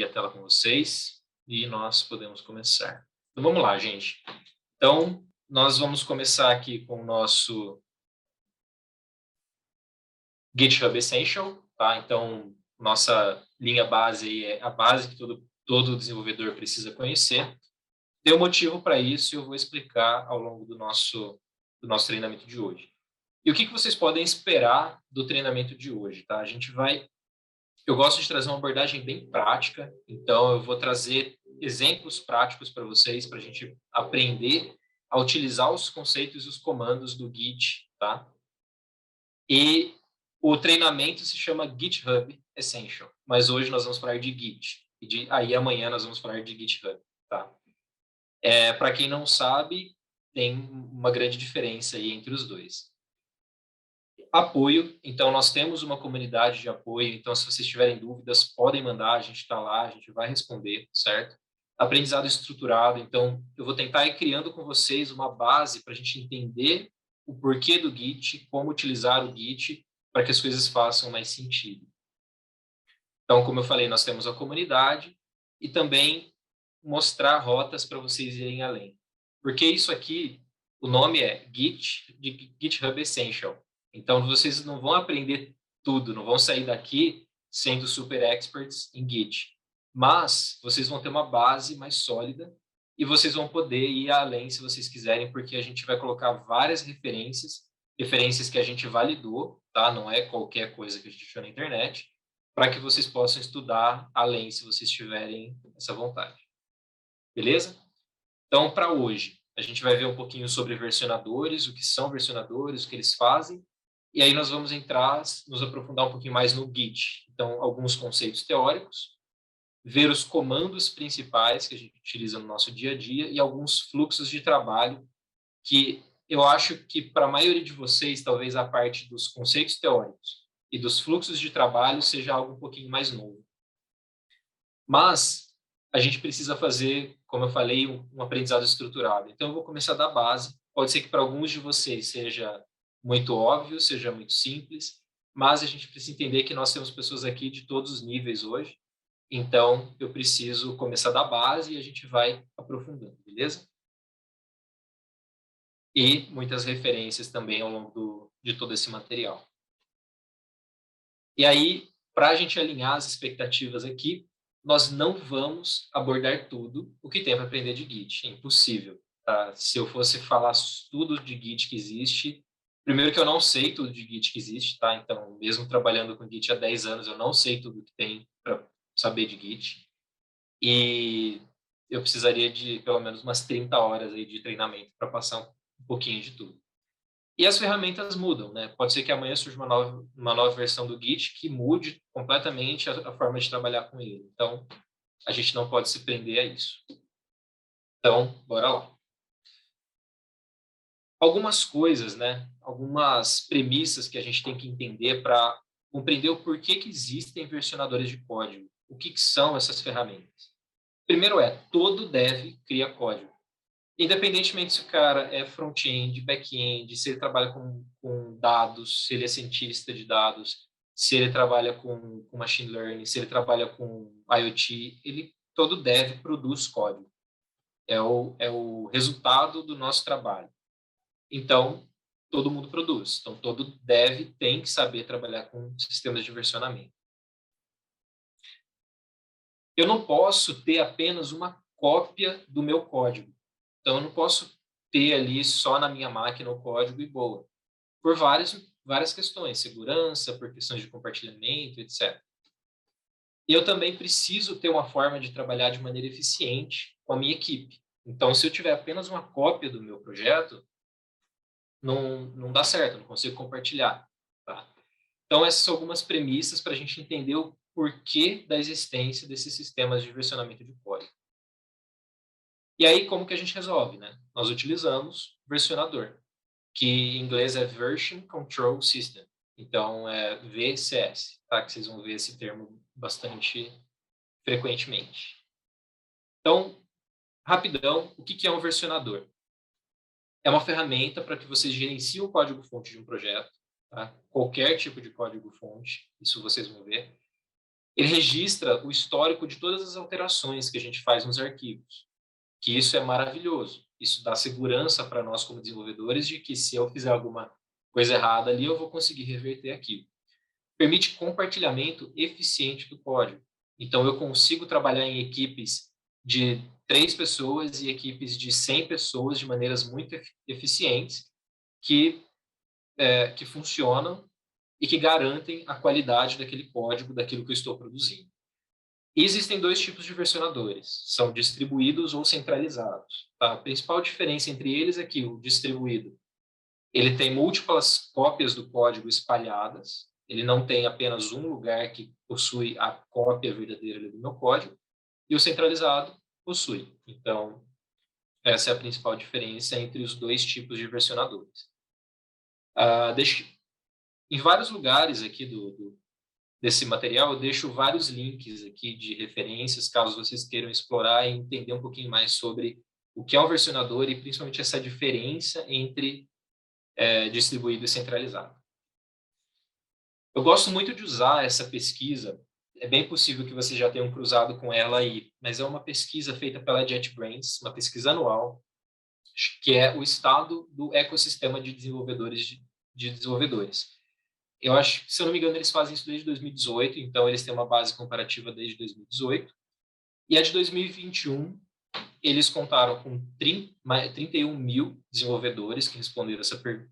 a tela com vocês e nós podemos começar. Então vamos lá, gente. Então, nós vamos começar aqui com o nosso GitHub Essential, tá? Então, nossa linha base aí é a base que todo desenvolvedor precisa conhecer. Tem um motivo para isso e eu vou explicar ao longo do nosso treinamento de hoje. E o que vocês podem esperar do treinamento de hoje, tá? Eu gosto de trazer uma abordagem bem prática, então eu vou trazer exemplos práticos para vocês, para a gente aprender a utilizar os conceitos e os comandos do Git, tá? E o treinamento se chama GitHub Essential, mas hoje nós vamos falar de Git, e aí amanhã nós vamos falar de GitHub, tá? Para quem não sabe, tem uma grande diferença aí entre os dois. Apoio, então nós temos uma comunidade de apoio, então se vocês tiverem dúvidas, podem mandar, a gente está lá, a gente vai responder, certo? Aprendizado estruturado, então eu vou tentar ir criando com vocês uma base para a gente entender o porquê do Git, como utilizar o Git para que as coisas façam mais sentido. Então, como eu falei, nós temos a comunidade e também mostrar rotas para vocês irem além. Porque isso aqui, o nome é GitHub Essential. Então, vocês não vão aprender tudo, não vão sair daqui sendo super experts em Git. Mas vocês vão ter uma base mais sólida e vocês vão poder ir além se vocês quiserem, porque a gente vai colocar várias referências que a gente validou, tá? Não é qualquer coisa que a gente achou na internet, para que vocês possam estudar além, se vocês tiverem essa vontade. Beleza? Então, para hoje, a gente vai ver um pouquinho sobre versionadores, o que são versionadores, o que eles fazem, e aí nós vamos nos aprofundar um pouquinho mais no Git. Então, alguns conceitos teóricos, ver os comandos principais que a gente utiliza no nosso dia a dia e alguns fluxos de trabalho que eu acho que para a maioria de vocês, talvez a parte dos conceitos teóricos e dos fluxos de trabalho seja algo um pouquinho mais novo. Mas a gente precisa fazer, como eu falei, um aprendizado estruturado. Então, eu vou começar da base. Pode ser que para alguns de vocês seja muito óbvio, seja muito simples, mas a gente precisa entender que nós temos pessoas aqui de todos os níveis hoje. Então, eu preciso começar da base e a gente vai aprofundando, beleza? E muitas referências também ao longo de todo esse material. E aí, para a gente alinhar as expectativas aqui, nós não vamos abordar tudo o que tem para aprender de Git. É impossível. Tá? Se eu fosse falar tudo de Git que existe, primeiro que eu não sei tudo de Git que existe, tá? Então, mesmo trabalhando com Git há 10 anos, eu não sei tudo que tem para saber de Git. E eu precisaria de pelo menos umas 30 horas aí de treinamento para passar um pouquinho de tudo. E as ferramentas mudam, né? Pode ser que amanhã surja uma nova versão do Git que mude completamente a forma de trabalhar com ele. Então, a gente não pode se prender a isso. Então, bora lá. Algumas coisas, né? Algumas premissas que a gente tem que entender para compreender o porquê que existem versionadores de código. O que são essas ferramentas? Primeiro todo dev cria código. Independentemente se o cara é front-end, back-end, se ele trabalha com dados, se ele é cientista de dados, se ele trabalha com machine learning, se ele trabalha com IoT, todo dev produz código. É o resultado do nosso trabalho. Então, todo mundo produz. Então, todo dev tem que saber trabalhar com sistemas de versionamento. Eu não posso ter apenas uma cópia do meu código. Então, eu não posso ter ali só na minha máquina o código e boa. Por várias questões, segurança, por questões de compartilhamento, etc. E eu também preciso ter uma forma de trabalhar de maneira eficiente com a minha equipe. Então, se eu tiver apenas uma cópia do meu projeto, não dá certo, não consigo compartilhar. Tá? Então, essas são algumas premissas para a gente entender o porquê da existência desses sistemas de versionamento de código. E aí, como que a gente resolve, né? Nós utilizamos versionador, que em inglês é Version Control System. Então, é VCS, tá? Que vocês vão ver esse termo bastante frequentemente. Então, rapidão, o que é um versionador? É uma ferramenta para que vocês gerenciem o código-fonte de um projeto, tá? Qualquer tipo de código-fonte, isso vocês vão ver. Ele registra o histórico de todas as alterações que a gente faz nos arquivos, que isso é maravilhoso. Isso dá segurança para nós como desenvolvedores de que se eu fizer alguma coisa errada ali, eu vou conseguir reverter aquilo. Permite compartilhamento eficiente do código. Então, eu consigo trabalhar em equipes de 3 pessoas e equipes de 100 pessoas de maneiras muito eficientes que funcionam e que garantem a qualidade daquele código, daquilo que eu estou produzindo. E existem 2 tipos de versionadores, são distribuídos ou centralizados. Tá? A principal diferença entre eles é que o distribuído ele tem múltiplas cópias do código espalhadas, ele não tem apenas um lugar que possui a cópia verdadeira do meu código, e o centralizado possui. Então, essa é a principal diferença entre os 2 tipos de versionadores. Em vários lugares aqui desse material, eu deixo vários links aqui de referências, caso vocês queiram explorar e entender um pouquinho mais sobre o que é um versionador e principalmente essa diferença entre distribuído e centralizado. Eu gosto muito de usar essa pesquisa, é bem possível que vocês já tenham cruzado com ela aí, mas é uma pesquisa feita pela JetBrains, uma pesquisa anual, que é o estado do ecossistema de desenvolvedores de desenvolvedores. Eu acho, se eu não me engano, eles fazem isso desde 2018, então eles têm uma base comparativa desde 2018. E a de 2021, eles contaram com 31 mil desenvolvedores que responderam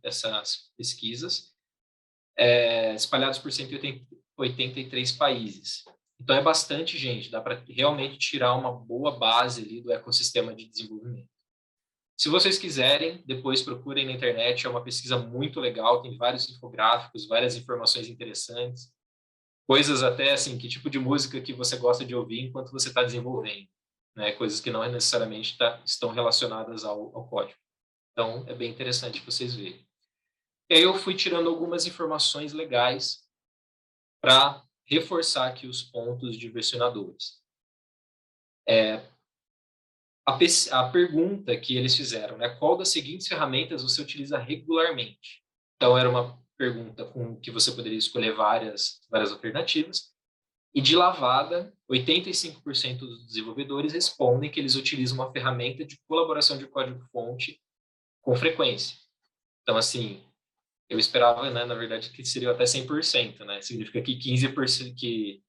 essas pesquisas, espalhados por 183 países. Então é bastante gente, dá para realmente tirar uma boa base ali do ecossistema de desenvolvimento. Se vocês quiserem, depois procurem na internet, é uma pesquisa muito legal, tem vários infográficos, várias informações interessantes, coisas até assim, que tipo de música que você gosta de ouvir enquanto você está desenvolvendo, né? Coisas que não necessariamente estão relacionadas ao código. Então, é bem interessante vocês verem. E aí eu fui tirando algumas informações legais para reforçar aqui os pontos de versionadores. A pergunta que eles fizeram, né? Qual das seguintes ferramentas você utiliza regularmente? Então, era uma pergunta com que você poderia escolher várias alternativas. E de lavada, 85% dos desenvolvedores respondem que eles utilizam uma ferramenta de colaboração de código-fonte com frequência. Então, assim, eu esperava, né, na verdade, que seria até 100%, né? Significa que 15%, que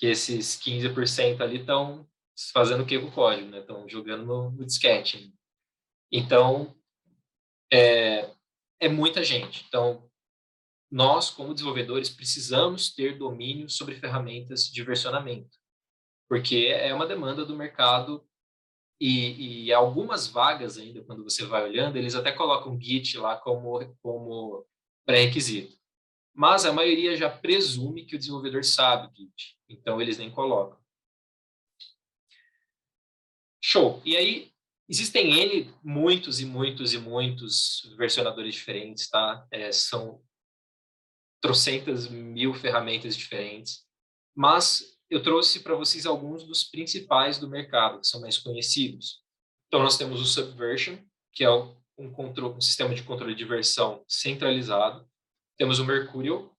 esses 15% ali estão fazendo o que com o código, né? Estão jogando no disquete. Então, é muita gente. Então, nós, como desenvolvedores, precisamos ter domínio sobre ferramentas de versionamento, porque é uma demanda do mercado e algumas vagas ainda, quando você vai olhando, eles até colocam Git lá como pré-requisito. Mas a maioria já presume que o desenvolvedor sabe Git, então eles nem colocam. Show. E aí, existem muitos e muitos e muitos versionadores diferentes, tá? São trocentas mil ferramentas diferentes. Mas eu trouxe para vocês alguns dos principais do mercado, que são mais conhecidos. Então, nós temos o Subversion, que é um sistema de controle de versão centralizado. Temos o Mercurial,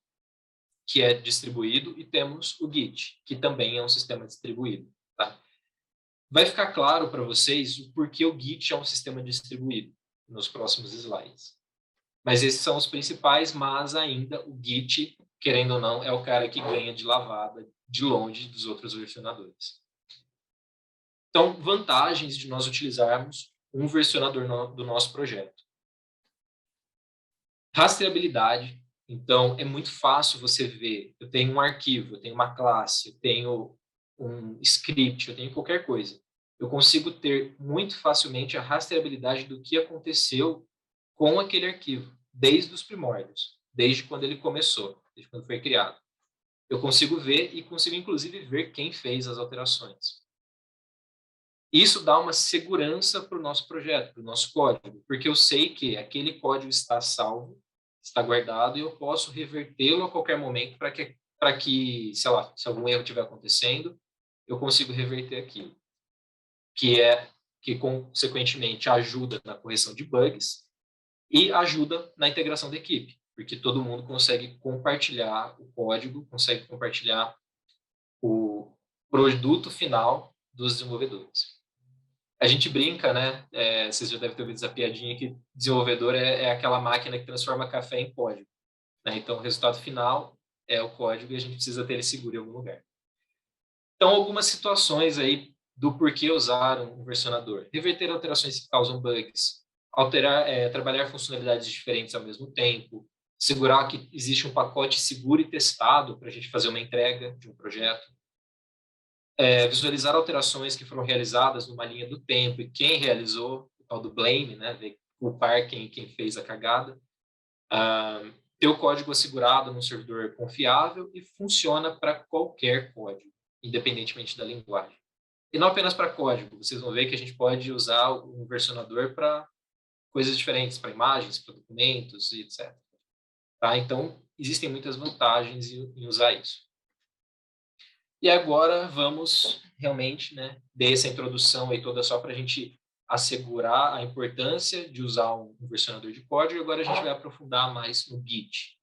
que é distribuído, e temos o Git, que também é um sistema distribuído. Tá? Vai ficar claro para vocês o porquê o Git é um sistema distribuído nos próximos slides. Mas esses são os principais, mas ainda o Git, querendo ou não, é o cara que ganha de lavada de longe dos outros versionadores. Então, vantagens de nós utilizarmos um versionador do nosso projeto. Rastreabilidade. Então, é muito fácil você ver, eu tenho um arquivo, eu tenho uma classe, eu tenho um script, eu tenho qualquer coisa. Eu consigo ter muito facilmente a rastreabilidade do que aconteceu com aquele arquivo, desde os primórdios, desde quando ele começou, desde quando foi criado. Eu consigo ver e consigo, inclusive, ver quem fez as alterações. Isso dá uma segurança para o nosso projeto, para o nosso código, porque eu sei que aquele código está salvo, está guardado e eu posso revertê-lo a qualquer momento para que, sei lá, se algum erro estiver acontecendo, eu consigo reverter aquilo, que consequentemente ajuda na correção de bugs e ajuda na integração da equipe, porque todo mundo consegue compartilhar o código, consegue compartilhar produto final dos desenvolvedores. A gente brinca, né? Vocês já devem ter ouvido essa piadinha que desenvolvedor é aquela máquina que transforma café em código, né? Então, o resultado final é o código e a gente precisa ter ele seguro em algum lugar. Então, algumas situações aí do porquê usar um versionador. Reverter alterações que causam bugs, trabalhar funcionalidades diferentes ao mesmo tempo, segurar que existe um pacote seguro e testado para a gente fazer uma entrega de um projeto, visualizar alterações que foram realizadas numa linha do tempo e quem realizou, o tal do blame, né, culpar quem fez a cagada, ter o código assegurado num servidor confiável e funciona para qualquer código, independentemente da linguagem. E não apenas para código, vocês vão ver que a gente pode usar um versionador para coisas diferentes, para imagens, para documentos e etc. Tá? Então, existem muitas vantagens em usar isso. E agora vamos realmente, né, dar essa introdução aí toda só para a gente assegurar a importância de usar um versionador de código. Agora a gente vai aprofundar mais no Git.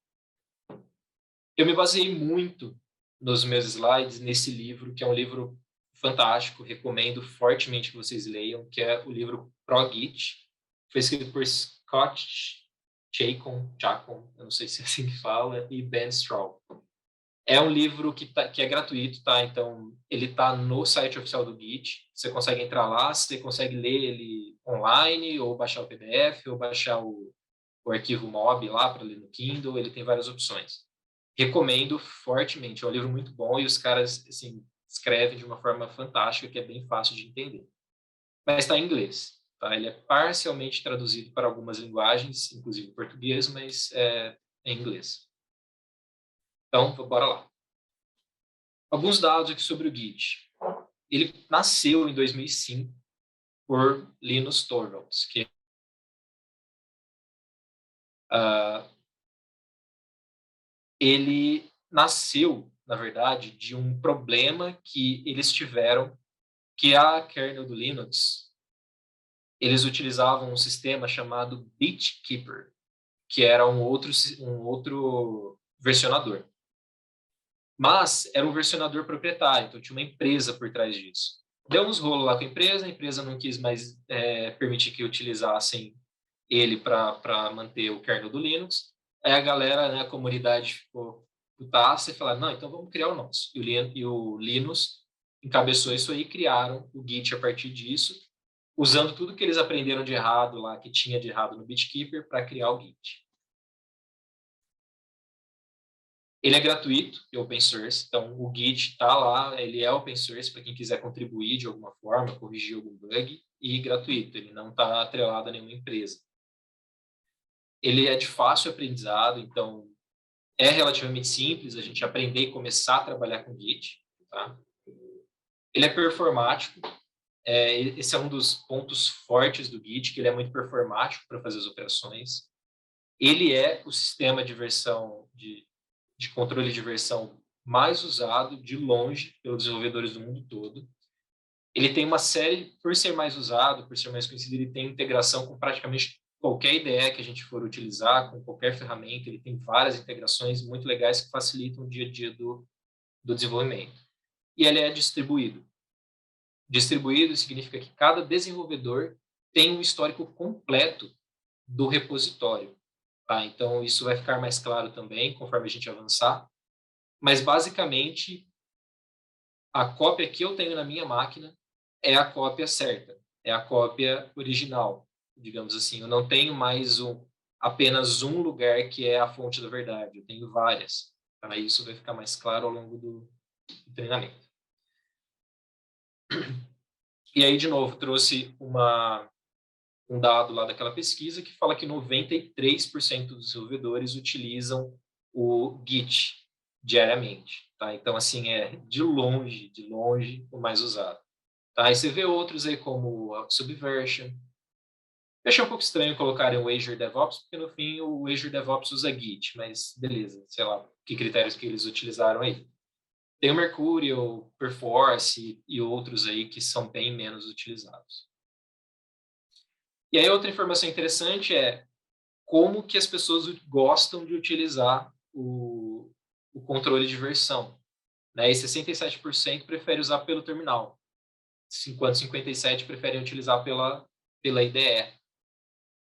Eu me baseei muito nos meus slides nesse livro, que é um livro fantástico, recomendo fortemente que vocês leiam, que é o livro Pro Git. Foi escrito por Scott Chacon, eu não sei se é assim que fala, e Ben Straub. É um livro que é gratuito, tá? Então, ele está no site oficial do Git. Você consegue entrar lá, você consegue ler ele online, ou baixar o PDF, ou baixar o arquivo MOB lá para ler no Kindle. Ele tem várias opções. Recomendo fortemente. É um livro muito bom e os caras, assim, escrevem de uma forma fantástica, que é bem fácil de entender. Mas está em inglês, tá? Ele é parcialmente traduzido para algumas linguagens, inclusive português, mas é em inglês. Então, bora lá. Alguns dados aqui sobre o Git. Ele nasceu em 2005 por Linus Torvalds, que ele nasceu, na verdade, de um problema que eles tiveram, que a kernel do Linux, eles utilizavam um sistema chamado BitKeeper, que era um outro versionador. Mas era um versionador proprietário, então tinha uma empresa por trás disso. Deu uns rolos lá com a empresa não quis mais permitir que utilizassem ele para manter o kernel do Linux. Aí a galera, né, a comunidade ficou putaça e falaram, não, então vamos criar o nosso. E o Linus encabeçou isso aí, criaram o Git a partir disso, usando tudo que eles aprenderam de errado lá, que tinha de errado no BitKeeper, para criar o Git. Ele é gratuito e open source, então o Git está lá, ele é open source para quem quiser contribuir de alguma forma, corrigir algum bug, e gratuito, ele não está atrelado a nenhuma empresa. Ele é de fácil aprendizado, então é relativamente simples a gente aprender e começar a trabalhar com Git. Tá? Ele é performático, esse é um dos pontos fortes do Git, que ele é muito performático para fazer as operações. Ele é o sistema de versão de controle de versão mais usado de longe pelos desenvolvedores do mundo todo. Ele tem uma série, por ser mais usado, por ser mais conhecido, ele tem integração com praticamente qualquer IDE que a gente for utilizar, com qualquer ferramenta. Ele tem várias integrações muito legais que facilitam o dia a dia do desenvolvimento. E ele é distribuído. Distribuído significa que cada desenvolvedor tem um histórico completo do repositório. Tá? Então, isso vai ficar mais claro também, conforme a gente avançar. Mas, basicamente, a cópia que eu tenho na minha máquina é a cópia certa, é a cópia original, digamos assim. Eu não tenho mais apenas um lugar que é a fonte da verdade, eu tenho várias. Tá? Isso vai ficar mais claro ao longo do treinamento. E aí, de novo, trouxe um dado lá daquela pesquisa que fala que 93% dos desenvolvedores utilizam o Git diariamente. Tá? Então, assim, é de longe o mais usado. Tá? E você vê outros aí como a Subversion. Eu achei um pouco estranho colocarem o Azure DevOps, porque no fim o Azure DevOps usa Git, mas beleza, sei lá, que critérios que eles utilizaram aí. Tem o Mercurial, Perforce e outros aí que são bem menos utilizados. E aí outra informação interessante é como que as pessoas gostam de utilizar o controle de versão. né? E 67% prefere usar pelo terminal, enquanto 57% preferem utilizar pela IDE,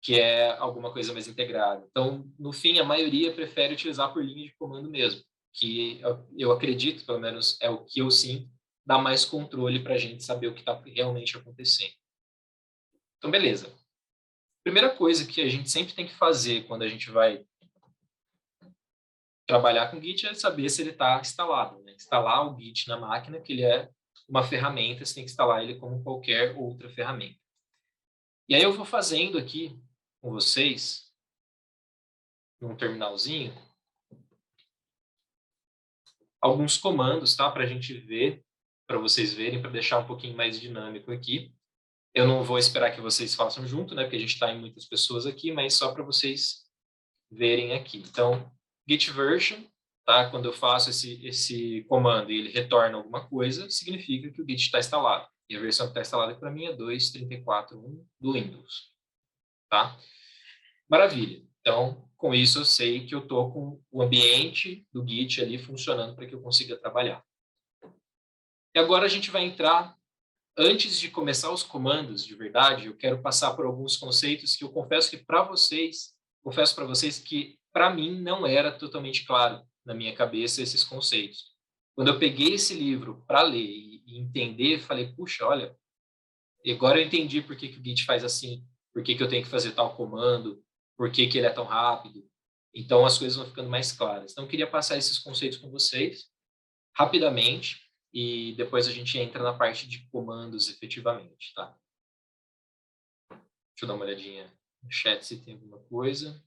que é alguma coisa mais integrada. Então, no fim, a maioria prefere utilizar por linha de comando mesmo, que eu acredito, pelo menos é o que eu sinto, dá mais controle para a gente saber o que está realmente acontecendo. Então, beleza. Primeira coisa que a gente sempre tem que fazer quando a gente vai trabalhar com Git é saber se ele está instalado, né? Instalar o Git na máquina, que ele é uma ferramenta, você tem que instalar ele como qualquer outra ferramenta. E aí eu vou fazendo aqui com vocês, num terminalzinho, alguns comandos, tá? Para a gente ver, para vocês verem, para deixar um pouquinho mais dinâmico aqui. Eu não vou esperar que vocês façam junto, né? Porque a gente está em muitas pessoas aqui, mas só para vocês verem aqui. Então, git version, tá? Quando eu faço esse comando e ele retorna alguma coisa, significa que o Git está instalado. E a versão que está instalada para mim é 2.34.1 do Windows, tá? Maravilha. Então, com isso eu sei que eu estou com o ambiente do Git ali funcionando para que eu consiga trabalhar. E agora a gente vai entrar, antes de começar os comandos de verdade, eu quero passar por alguns conceitos que eu confesso que confesso para vocês que para mim não era totalmente claro na minha cabeça esses conceitos. Quando eu peguei esse livro para ler e entender, falei, puxa, olha, agora eu entendi por que o Git faz assim, por que eu tenho que fazer tal comando, por que ele é tão rápido. Então as coisas vão ficando mais claras. Então eu queria passar esses conceitos com vocês rapidamente e depois a gente entra na parte de comandos efetivamente, tá? Deixa eu dar uma olhadinha no chat se tem alguma coisa.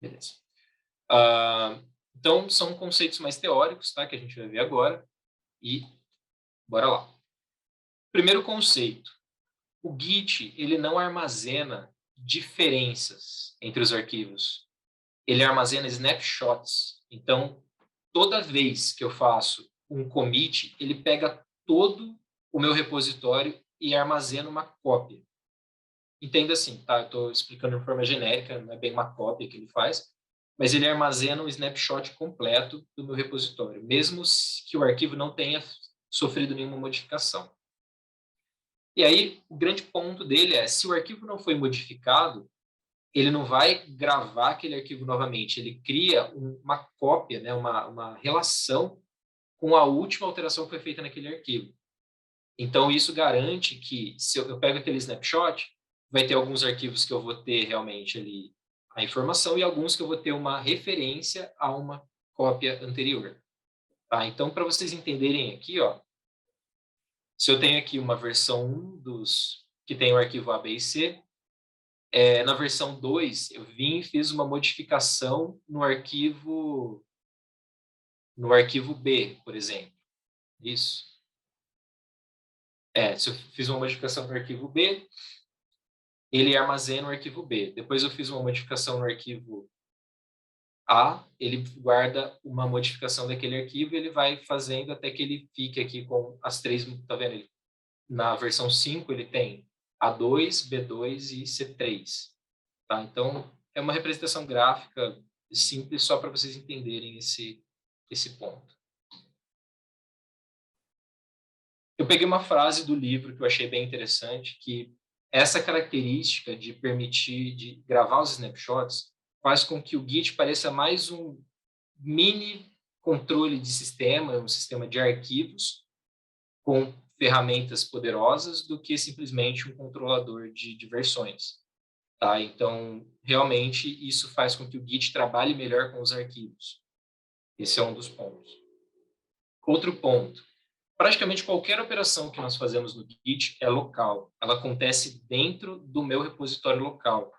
Beleza. Então, são conceitos mais teóricos, tá? Que a gente vai ver agora. E bora lá. Primeiro conceito. O Git, ele não armazena diferenças entre os arquivos. Ele armazena snapshots. Então, toda vez que eu faço um commit, ele pega todo o meu repositório e armazena uma cópia. Entenda assim, tá? Eu estou explicando de forma genérica, não é bem uma cópia que ele faz, mas ele armazena um snapshot completo do meu repositório, mesmo que o arquivo não tenha sofrido nenhuma modificação. E aí, o grande ponto dele é, se o arquivo não foi modificado, ele não vai gravar aquele arquivo novamente, ele cria uma cópia, né, uma relação com a última alteração que foi feita naquele arquivo. Então, isso garante que, se eu pego aquele snapshot, vai ter alguns arquivos que eu vou ter realmente ali a informação e alguns que eu vou ter uma referência a uma cópia anterior. Tá? Então, para vocês entenderem aqui, ó, se eu tenho aqui uma versão 1 que tem o arquivo A, B e C, na versão 2, eu vim e fiz uma modificação no arquivo B, por exemplo. Isso. Se eu fiz uma modificação no arquivo B, ele armazena o arquivo B. Depois eu fiz uma modificação no arquivo A, ele guarda uma modificação daquele arquivo e ele vai fazendo até que ele fique aqui com as três, tá vendo? Na versão 5 ele tem A2, B2 e C3. Tá? Então, é uma representação gráfica simples só para vocês entenderem esse ponto. Eu peguei uma frase do livro que eu achei bem interessante, que essa característica de permitir de gravar os snapshots faz com que o Git pareça mais um mini controle de sistema, um sistema de arquivos com ferramentas poderosas do que simplesmente um controlador de versões. Tá? Então, realmente, isso faz com que o Git trabalhe melhor com os arquivos. Esse é um dos pontos. Outro ponto. Praticamente qualquer operação que nós fazemos no Git é local. Ela acontece dentro do meu repositório local.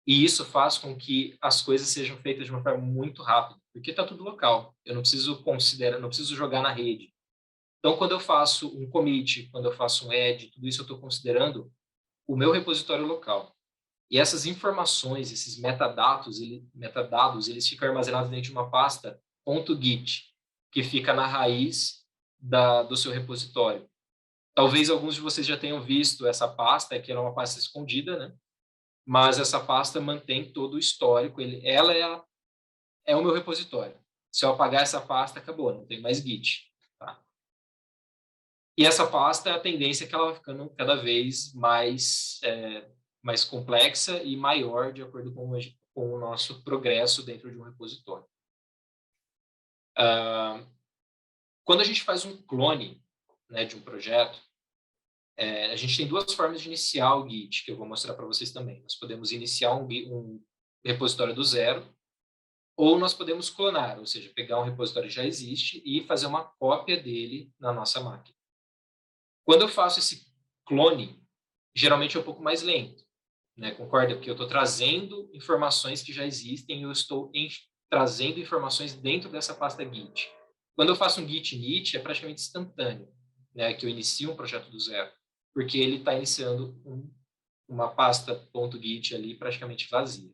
E isso faz com que as coisas sejam feitas de uma forma muito rápida, porque está tudo local. Eu não preciso considerar, não preciso jogar na rede. Então, quando eu faço um commit, quando eu faço um add, tudo isso eu estou considerando o meu repositório local. E essas informações, esses metadados, eles ficam armazenados dentro de uma pasta .git, que fica na raiz do seu repositório. Talvez alguns de vocês já tenham visto essa pasta, que era uma pasta escondida, né? Mas essa pasta mantém todo o histórico. Ela é o meu repositório. Se eu apagar essa pasta, acabou, não tem mais Git. Tá? E essa pasta, a tendência é que ela vai ficando cada vez mais complexa e maior de acordo com o nosso progresso dentro de um repositório. Quando a gente faz um clone, né, de um projeto, a gente tem duas formas de iniciar o Git, que eu vou mostrar para vocês também. Nós podemos iniciar um repositório do zero, ou nós podemos clonar, ou seja, pegar um repositório que já existe e fazer uma cópia dele na nossa máquina. Quando eu faço esse clone, geralmente é um pouco mais lento, né? Concorda? Porque eu estou trazendo informações que já existem e eu estou trazendo informações dentro dessa pasta Git. Quando eu faço um Git init, é praticamente instantâneo, né? Que eu inicio um projeto do zero, porque ele está iniciando uma pasta .git ali praticamente vazia.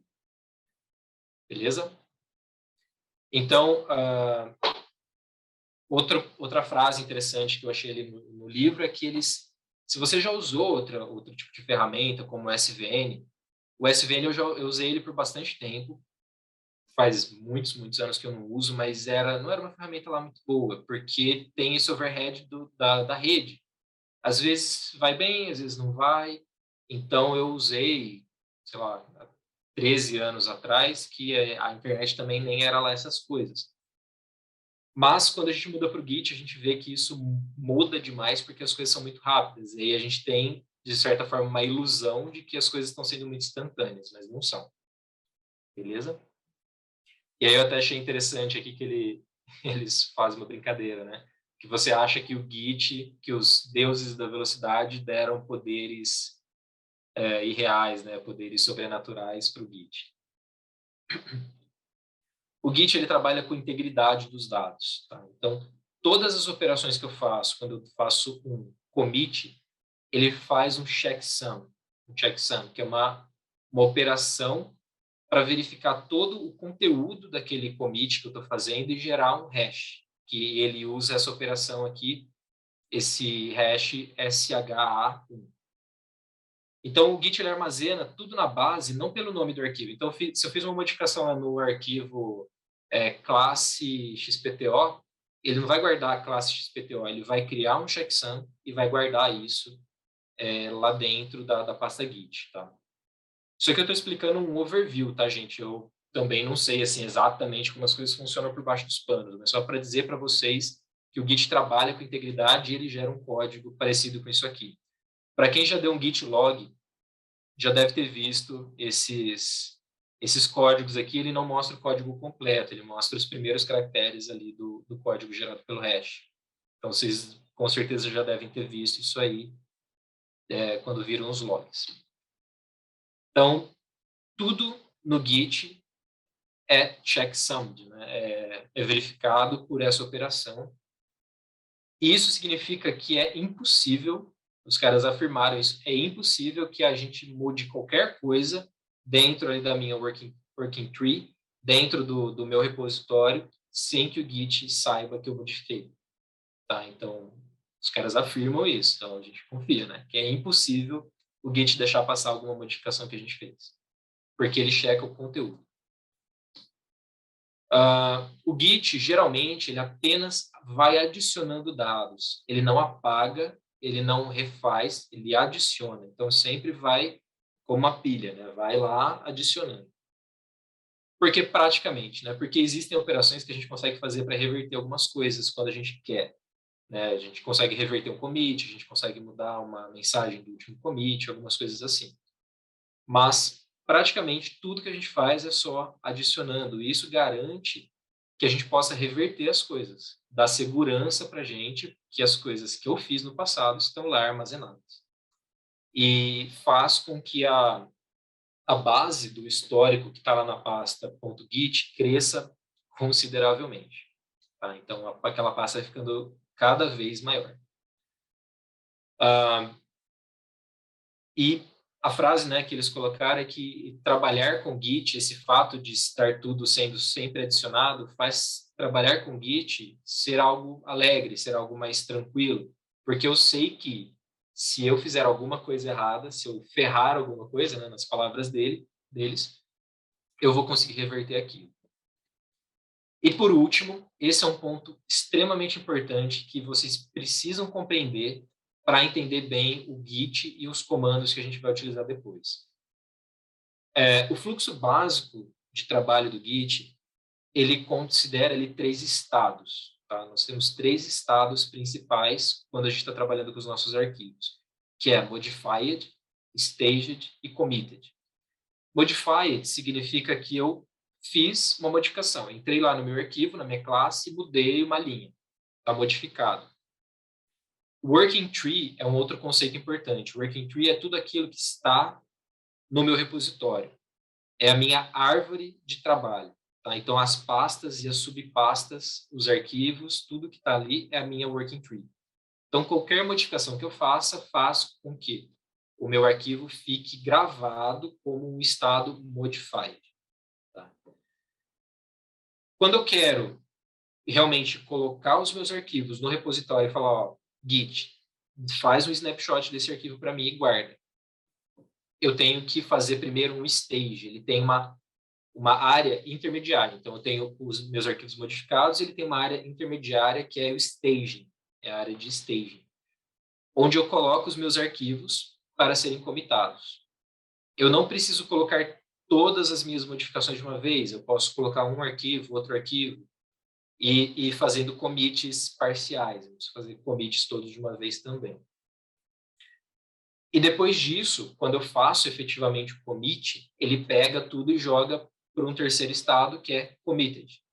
Beleza? Então, outra frase interessante que eu achei ali no livro é que se você já usou outro tipo de ferramenta, como o SVN, o SVN eu usei ele por bastante tempo, faz muitos, muitos anos que eu não uso, mas não era uma ferramenta lá muito boa, porque tem esse overhead da rede. Às vezes vai bem, às vezes não vai. Então eu usei, sei lá, há 13 anos atrás, que a internet também nem era lá essas coisas. Mas quando a gente muda para o Git, a gente vê que isso muda demais porque as coisas são muito rápidas. E aí a gente tem, de certa forma, uma ilusão de que as coisas estão sendo muito instantâneas, mas não são. Beleza? E aí eu até achei interessante aqui que eles fazem uma brincadeira, né? Que você acha que o Git, que os deuses da velocidade deram poderes irreais, né? Poderes sobrenaturais para o Git. O Git ele trabalha com integridade dos dados. Tá? Então, todas as operações que eu faço, quando eu faço um commit, ele faz um checksum, que é uma operação para verificar todo o conteúdo daquele commit que eu estou fazendo e gerar um hash, que ele usa essa operação aqui, esse hash SHA1. Então, o Git ele armazena tudo na base, não pelo nome do arquivo. Então, se eu fiz uma modificação lá no arquivo classe XPTO, ele não vai guardar a classe XPTO, ele vai criar um checksum e vai guardar isso lá dentro da pasta Git, tá? Isso aqui eu estou explicando um overview, tá, gente? Eu também não sei assim exatamente como as coisas funcionam por baixo dos panos, mas só para dizer para vocês que o Git trabalha com integridade e ele gera um código parecido com isso aqui. Para quem já deu um Git log, já deve ter visto esses códigos aqui. Ele não mostra o código completo, ele mostra os primeiros caracteres ali do código gerado pelo hash. Então, vocês com certeza já devem ter visto isso aí quando viram os logs. Então, tudo no Git é checksummed, né? É verificado por essa operação. E isso significa que é impossível, os caras afirmaram isso, é impossível que a gente mude qualquer coisa dentro ali da minha working tree, dentro do meu repositório, sem que o Git saiba que eu modifiquei. Tá? Então, os caras afirmam isso, então a gente confia, né? Que é impossível o Git deixar passar alguma modificação que a gente fez, porque ele checa o conteúdo. O Git, geralmente, ele apenas vai adicionando dados. Ele não apaga, ele não refaz, ele adiciona. Então, sempre vai como uma pilha, né? Vai lá adicionando. Porque praticamente, né? Porque existem operações que a gente consegue fazer para reverter algumas coisas quando a gente quer. Né? A gente consegue reverter um commit, a gente consegue mudar uma mensagem do último commit, algumas coisas assim. Mas, praticamente, tudo que a gente faz é só adicionando. E isso garante que a gente possa reverter as coisas, dar segurança para a gente que as coisas que eu fiz no passado estão lá armazenadas. E faz com que a base do histórico que está lá na pasta .git cresça consideravelmente. Tá? Então, aquela pasta vai ficando cada vez maior. E a frase, né, que eles colocaram é que trabalhar com Git, esse fato de estar tudo sendo sempre adicionado, faz trabalhar com Git ser algo alegre, ser algo mais tranquilo, porque eu sei que se eu fizer alguma coisa errada, se eu ferrar alguma coisa, né, nas palavras deles, eu vou conseguir reverter aquilo. E por último, esse é um ponto extremamente importante que vocês precisam compreender para entender bem o Git e os comandos que a gente vai utilizar depois. O fluxo básico de trabalho do Git, ele considera ali 3 estados. Tá? Nós temos 3 estados principais quando a gente está trabalhando com os nossos arquivos, que é modified, staged e committed. Modified significa que eu fiz uma modificação. Entrei lá no meu arquivo, na minha classe, e mudei uma linha. Está modificado. Working tree é um outro conceito importante. Working tree é tudo aquilo que está no meu repositório. É a minha árvore de trabalho. Tá? Então, as pastas e as subpastas, os arquivos, tudo que está ali é a minha working tree. Então, qualquer modificação que eu faça, faz com que o meu arquivo fique gravado como um estado modified. Tá? Quando eu quero realmente colocar os meus arquivos no repositório e falar, ó, Git, faz um snapshot desse arquivo para mim e guarda. Eu tenho que fazer primeiro um stage. Ele tem uma área intermediária. Então, eu tenho os meus arquivos modificados, ele tem uma área intermediária que é o staging, é a área de staging, onde eu coloco os meus arquivos para serem comitados. Eu não preciso colocar todas as minhas modificações de uma vez, eu posso colocar um arquivo, outro arquivo, e fazendo commits parciais, eu preciso fazer commits todos de uma vez também. E depois disso, quando eu faço efetivamente o commit, ele pega tudo e joga para um terceiro estado, que é committed.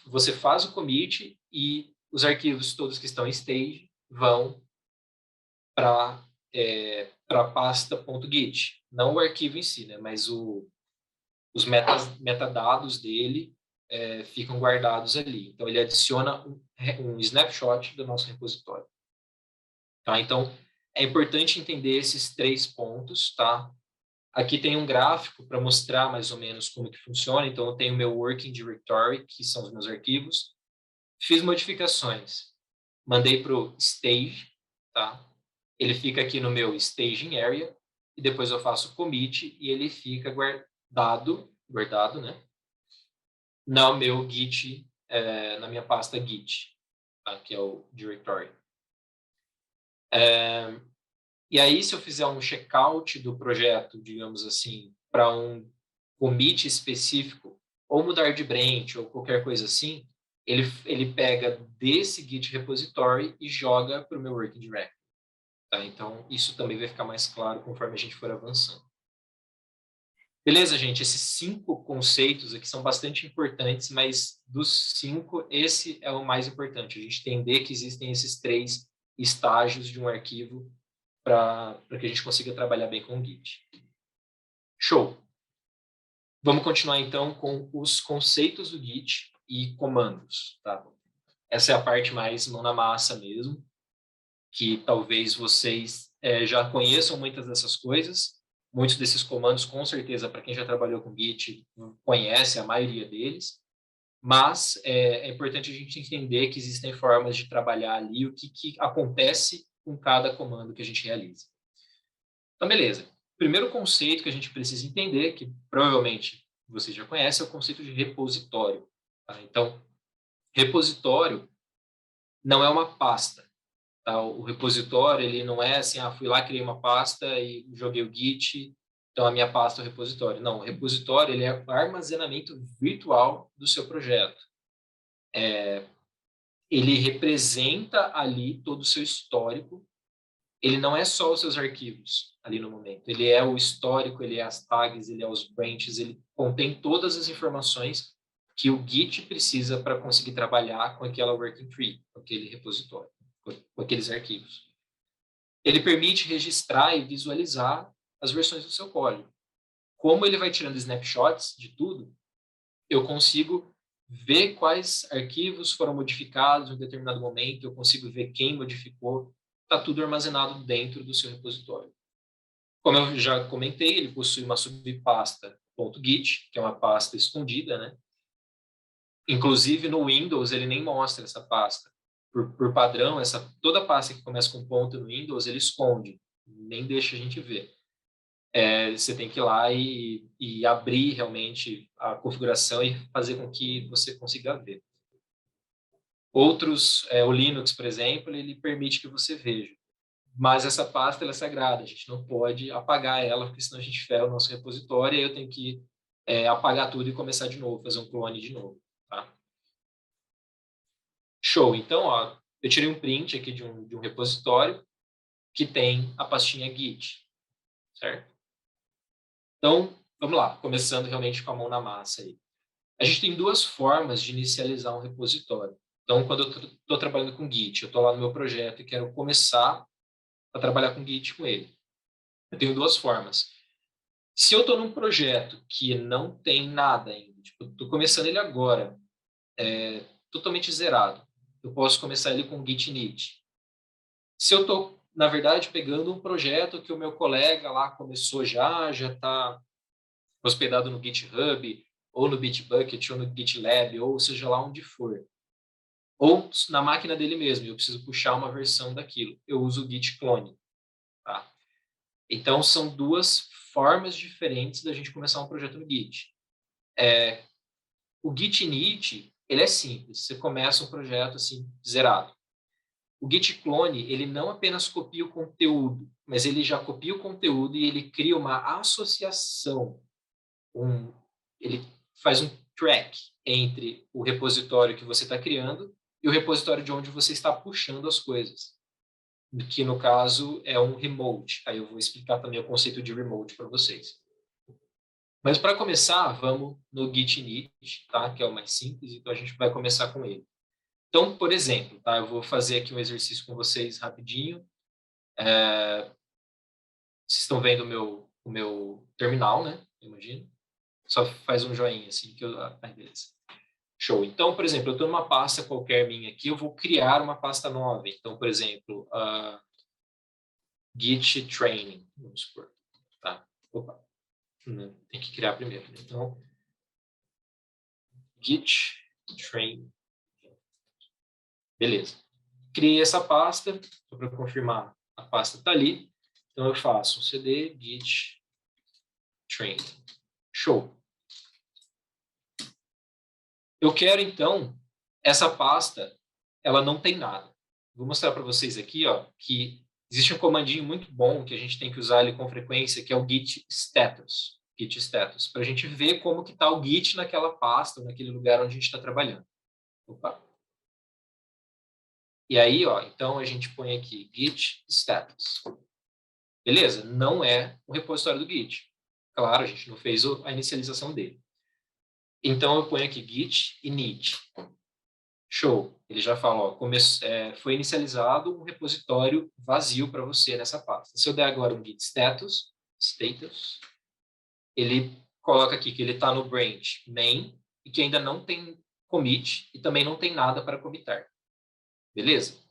Você faz o commit e os arquivos todos que estão em stage vão para a pasta .git. Não o arquivo em si, né, mas os metadados dele ficam guardados ali. Então, ele adiciona um snapshot do nosso repositório. Tá? Então, é importante entender esses 3 pontos, tá? Aqui tem um gráfico para mostrar mais ou menos como que funciona. Então, eu tenho meu working directory, que são os meus arquivos. Fiz modificações. Mandei para o stage, tá? Ele fica aqui no meu staging area. E depois eu faço commit e ele fica guardado, né? No meu Git, na minha pasta Git, tá? Que é o directory. E aí, se eu fizer um checkout do projeto, digamos assim, para um commit específico, ou mudar de branch, ou qualquer coisa assim, ele pega desse Git repository e joga para o meu working directory. Tá? Então, isso também vai ficar mais claro conforme a gente for avançando. Beleza, gente? Esses 5 conceitos aqui são bastante importantes, mas dos 5, esse é o mais importante. A gente entender que existem esses 3 estágios de um arquivo para que a gente consiga trabalhar bem com o Git. Show! Vamos continuar, então, com os conceitos do Git e comandos. Tá? Essa é a parte mais mão na massa mesmo, que talvez vocês já conheçam muitas dessas coisas. Muitos desses comandos, com certeza, para quem já trabalhou com Git, conhece a maioria deles. Mas é importante a gente entender que existem formas de trabalhar ali, o que acontece com cada comando que a gente realiza. Então, beleza. O primeiro conceito que a gente precisa entender, que provavelmente você já conhece, é o conceito de repositório. Tá? Então, repositório não é uma pasta. Tá? O repositório, ele não é assim, fui lá, criei uma pasta e joguei o Git, então a minha pasta é o repositório. Não, o repositório, ele é o armazenamento virtual do seu projeto. Ele representa ali todo o seu histórico. Ele não é só os seus arquivos ali no momento. Ele é o histórico, ele é as tags, ele é os branches, ele contém todas as informações que o Git precisa para conseguir trabalhar com aquela working tree, com aquele repositório, com aqueles arquivos. Ele permite registrar e visualizar as versões do seu código. Como ele vai tirando snapshots de tudo, eu consigo ver quais arquivos foram modificados em um determinado momento, eu consigo ver quem modificou, está tudo armazenado dentro do seu repositório. Como eu já comentei, ele possui uma subpasta .git, que é uma pasta escondida, né? Inclusive no Windows ele nem mostra essa pasta. Por padrão, toda pasta que começa com ponto no Windows ele esconde, nem deixa a gente ver. você tem que ir lá e abrir realmente a configuração e fazer com que você consiga ver. Outros, o Linux, por exemplo, ele permite que você veja. Mas essa pasta ela é sagrada, a gente não pode apagar ela, porque senão a gente ferra o nosso repositório e aí eu tenho que apagar tudo e começar de novo, fazer um clone de novo. Tá? Show. Então, ó, eu tirei um print aqui de um repositório que tem a pastinha Git, certo? Então, vamos lá, começando realmente com a mão na massa aí. A gente tem duas formas de inicializar um repositório. Então, quando eu estou trabalhando com Git, eu estou lá no meu projeto e quero começar a trabalhar com Git com ele. Eu tenho duas formas. Se eu estou num projeto que não tem nada ainda, tipo, estou começando ele agora, totalmente zerado, eu posso começar ele com Git init. Se eu estou, na verdade, pegando um projeto que o meu colega lá começou já está hospedado no GitHub, ou no Bitbucket, ou no GitLab, ou seja lá onde for, ou na máquina dele mesmo, eu preciso puxar uma versão daquilo, eu uso o Git clone. Tá? Então, são duas formas diferentes da gente começar um projeto no Git. O Git init, ele é simples, você começa um projeto assim, zerado. O Git clone, ele não apenas copia o conteúdo, mas ele já copia o conteúdo e ele cria uma associação, ele faz um track entre o repositório que você está criando e o repositório de onde você está puxando as coisas, que no caso é um remote. Aí eu vou explicar também o conceito de remote para vocês. Mas para começar, vamos no Git init, tá? Que é o mais simples, então a gente vai começar com ele. Então, por exemplo, tá? Eu vou fazer aqui um exercício com vocês rapidinho. Vocês estão vendo o meu terminal, né? Imagino. Só faz um joinha assim que eu. Beleza. Show. Então, por exemplo, eu estou numa pasta qualquer minha aqui, eu vou criar uma pasta nova. Então, por exemplo, Git Training, vamos supor. Tá? Opa, tem que criar primeiro. Então, Git Training. Beleza. Criei essa pasta, só para confirmar, a pasta está ali. Então, eu faço um cd git train. Show. Eu quero, então, essa pasta, ela não tem nada. Vou mostrar para vocês aqui, ó, que existe um comandinho muito bom que a gente tem que usar ele com frequência, que é o git status. Git status, para a gente ver como que está o git naquela pasta, naquele lugar onde a gente está trabalhando. Opa. E aí, ó, então a gente põe aqui git status. Beleza? Não é o repositório do Git. Claro, a gente não fez a inicialização dele. Então, eu ponho aqui git init. Show. Ele já fala, ó, foi inicializado um repositório vazio para você nessa pasta. Se eu der agora um git status, ele coloca aqui que ele está no branch main e que ainda não tem commit e também não tem nada para commitar. Beleza?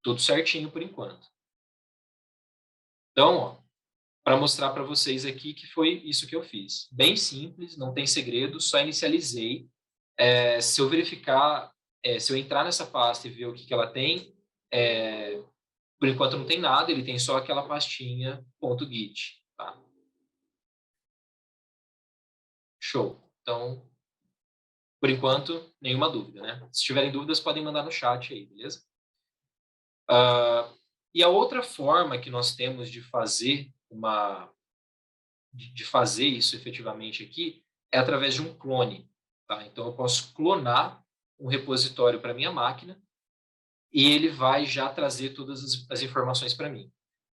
Tudo certinho por enquanto. Então, ó, para mostrar para vocês aqui que foi isso que eu fiz. Bem simples, não tem segredo, só inicializei. Se eu verificar, se eu entrar nessa pasta e ver o que ela tem, por enquanto não tem nada, ele tem só aquela pastinha .git. Tá? Show. Então, por enquanto, nenhuma dúvida, né? Se tiverem dúvidas, podem mandar no chat aí, beleza? E a outra forma que nós temos de fazer de fazer isso efetivamente aqui é através de um clone. Tá? Então, eu posso clonar um repositório para minha máquina e ele vai já trazer todas as informações para mim.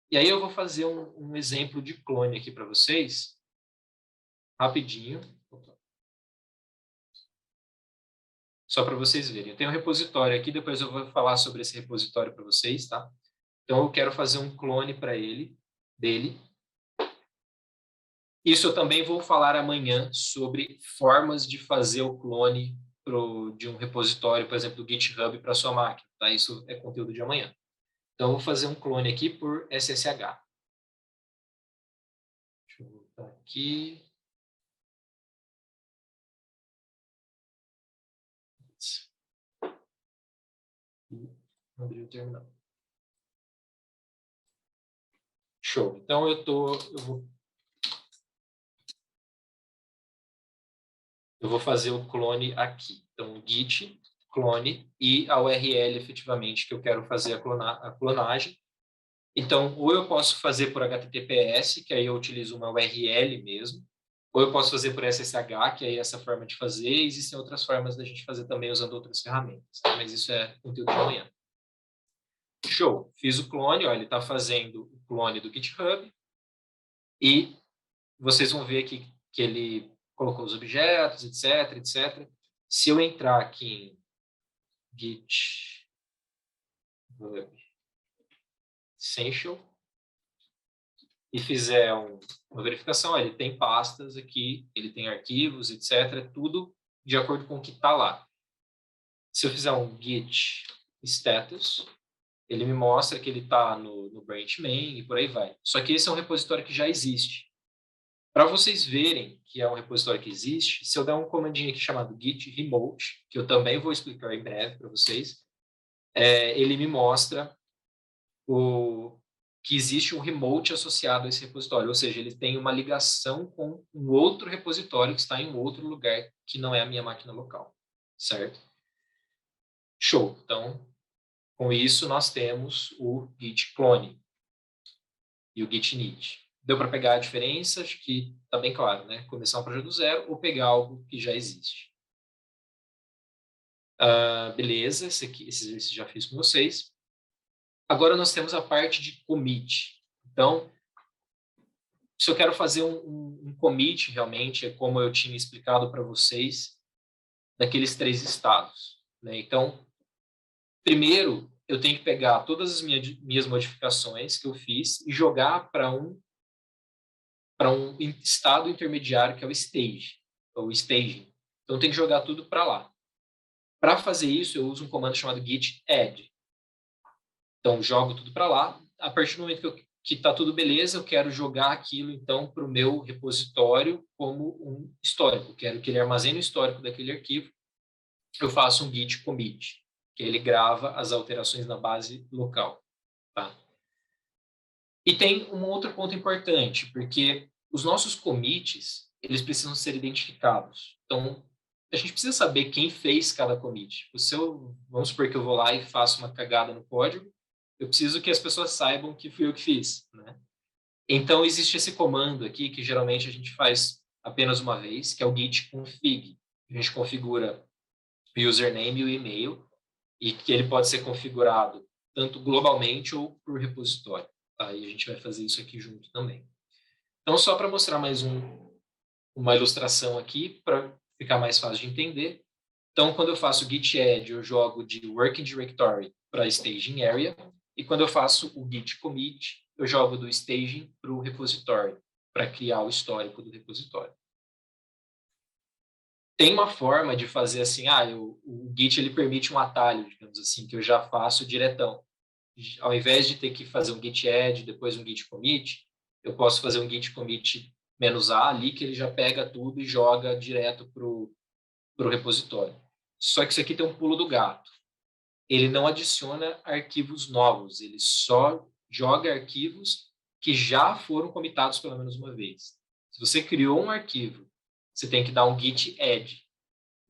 E aí eu vou fazer um exemplo de clone aqui para vocês, rapidinho, só para vocês verem. Eu tenho um repositório aqui, depois eu vou falar sobre esse repositório para vocês, tá? Então, eu quero fazer um clone para dele. Isso eu também vou falar amanhã sobre formas de fazer o clone de um repositório, por exemplo, do GitHub para sua máquina. Tá? Isso é conteúdo de amanhã. Então, eu vou fazer um clone aqui por SSH. Deixa eu voltar aqui. Abrir o terminal. Show. Então, eu vou eu vou fazer o clone aqui. Então, git clone e a URL efetivamente que eu quero fazer a clonagem. Então, ou eu posso fazer por HTTPS, que aí eu utilizo uma URL mesmo, ou eu posso fazer por SSH, que aí é essa forma de fazer. Existem outras formas da gente fazer também usando outras ferramentas, tá? Mas isso é conteúdo de amanhã. Show! Fiz o clone, ó, ele está fazendo o clone do GitHub e vocês vão ver aqui que ele colocou os objetos, etc, etc. Se eu entrar aqui em GitHub Essential e fizer uma verificação, ele tem pastas aqui, ele tem arquivos, etc. Tudo de acordo com o que está lá. Se eu fizer um git status, ele me mostra que ele está no branch main e por aí vai. Só que esse é um repositório que já existe. Para vocês verem que é um repositório que existe, se eu der um comandinho aqui chamado git remote, que eu também vou explicar em breve para vocês, ele me mostra que existe um remote associado a esse repositório, ou seja, ele tem uma ligação com um outro repositório que está em um outro lugar que não é a minha máquina local, certo? Show! Então, com isso, nós temos o git clone e o git init. Deu para pegar a diferença? Acho que está bem claro, né? Começar um projeto do zero ou pegar algo que já existe. Beleza, esse exercício já fiz com vocês. Agora nós temos a parte de commit. Então, se eu quero fazer um commit, realmente, é como eu tinha explicado para vocês, daqueles 3 estados, né? Então, primeiro, eu tenho que pegar todas as minhas modificações que eu fiz e jogar para um estado intermediário, que é o stage, ou staging. Então, eu tenho que jogar tudo para lá. Para fazer isso, eu uso um comando chamado git add. Então, jogo tudo para lá. A partir do momento que está tudo beleza, eu quero jogar aquilo, então, para o meu repositório como um histórico. Eu quero que ele armazene o histórico daquele arquivo. Eu faço um git commit, que ele grava as alterações na base local. Tá? E tem um outro ponto importante, porque os nossos commits, eles precisam ser identificados. Então, a gente precisa saber quem fez cada commit. Vamos supor que eu vou lá e faço uma cagada no código, eu preciso que as pessoas saibam que fui eu que fiz, né? Então, existe esse comando aqui, que geralmente a gente faz apenas uma vez, que é o git config. A gente configura o username e o e-mail, e que ele pode ser configurado tanto globalmente ou por repositório. Tá? E a gente vai fazer isso aqui junto também. Então, só para mostrar mais uma ilustração aqui, para ficar mais fácil de entender. Então, quando eu faço git add, eu jogo de working directory para staging area, e quando eu faço o git commit, eu jogo do staging para o repositório, para criar o histórico do repositório. Tem uma forma de fazer assim, o Git ele permite um atalho, digamos assim, que eu já faço diretão. Ao invés de ter que fazer um git add, depois um git commit, eu posso fazer um git commit -a ali, que ele já pega tudo e joga direto para o repositório. Só que isso aqui tem um pulo do gato. Ele não adiciona arquivos novos, ele só joga arquivos que já foram comitados pelo menos uma vez. Se você criou um arquivo, você tem que dar um git add.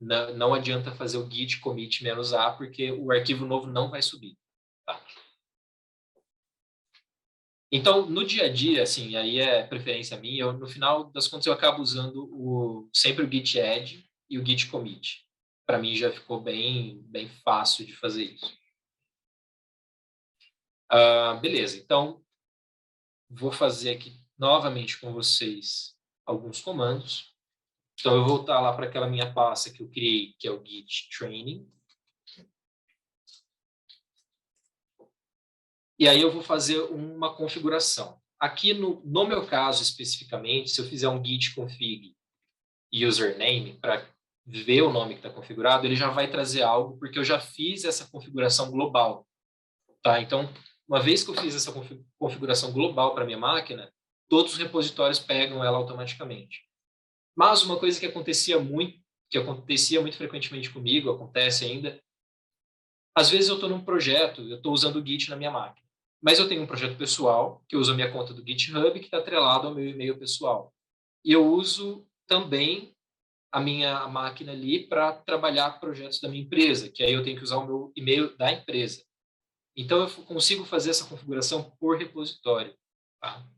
Não adianta fazer o git commit -a, porque o arquivo novo não vai subir. Tá? Então, no dia a dia, assim, aí é preferência minha, no final das contas eu acabo usando sempre o git add e o git commit. Para mim já ficou bem fácil de fazer isso. Beleza, então vou fazer aqui novamente com vocês alguns comandos. Então eu vou voltar lá para aquela minha pasta que eu criei, que é o git training. E aí eu vou fazer uma configuração. Aqui no meu caso especificamente, se eu fizer um git config username para ver o nome que está configurado, ele já vai trazer algo, porque eu já fiz essa configuração global. Tá? Então, uma vez que eu fiz essa configuração global para minha máquina, todos os repositórios pegam ela automaticamente. Mas uma coisa que acontecia muito frequentemente comigo, acontece ainda, às vezes eu estou num projeto, eu estou usando o Git na minha máquina, mas eu tenho um projeto pessoal, que eu uso a minha conta do GitHub, que está atrelado ao meu e-mail pessoal. E eu uso também a minha máquina ali para trabalhar projetos da minha empresa, que aí eu tenho que usar o meu e-mail da empresa. Então, eu consigo fazer essa configuração por repositório. Tá?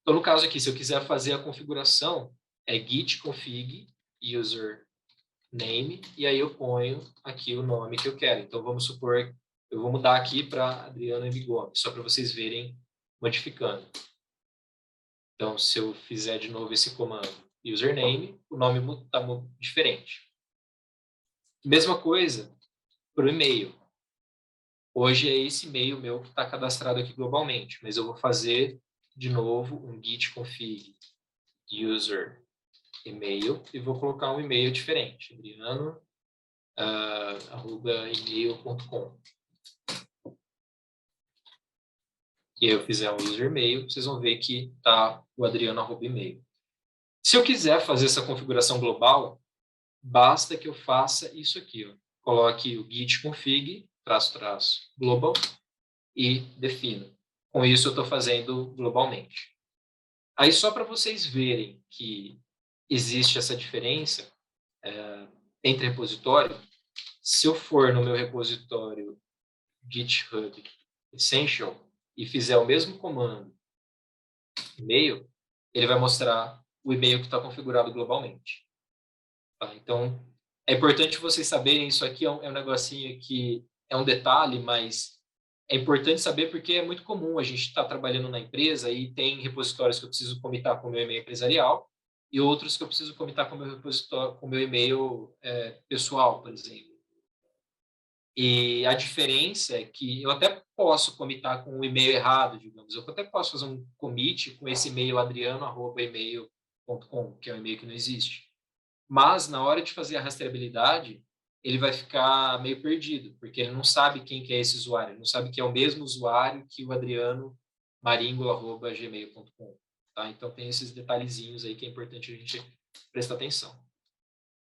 Então, no caso aqui, se eu quiser fazer a configuração, é git config user name, e aí eu ponho aqui o nome que eu quero. Então, vamos supor, eu vou mudar aqui para Adriano M. Gomes, só para vocês verem modificando. Então, se eu fizer de novo esse comando username, o nome está diferente. Mesma coisa para o e-mail. Hoje é esse e-mail meu que está cadastrado aqui globalmente, mas eu vou fazer de novo um git config user e-mail e vou colocar um e-mail diferente, adriano@email.com. E aí eu fizer um user e-mail, vocês vão ver que está o adriano@email. Se eu quiser fazer essa configuração global, basta que eu faça isso aqui. Ó. Coloque o git config, global, e defino. Com isso, eu estou fazendo globalmente. Aí, só para vocês verem que existe essa diferença entre repositório, se eu for no meu repositório GitHub Essential e fizer o mesmo comando e-mail, ele vai mostrar o e-mail que está configurado globalmente. Tá? Então, é importante vocês saberem, isso aqui é um negocinho que é um detalhe, mas é importante saber porque é muito comum a gente estar trabalhando na empresa e tem repositórios que eu preciso comitar com o meu e-mail empresarial e outros que eu preciso comitar com o meu repositório, com o meu e-mail pessoal, por exemplo. E a diferença é que eu até posso comitar com o e-mail errado, digamos. Eu até posso fazer um commit com esse e-mail adriano@email.com, que é um e-mail que não existe. Mas, na hora de fazer a rastreabilidade, ele vai ficar meio perdido, porque ele não sabe quem que é esse usuário, ele não sabe que é o mesmo usuário que o adriano@gmail.com. Tá? Então, tem esses detalhezinhos aí que é importante a gente prestar atenção.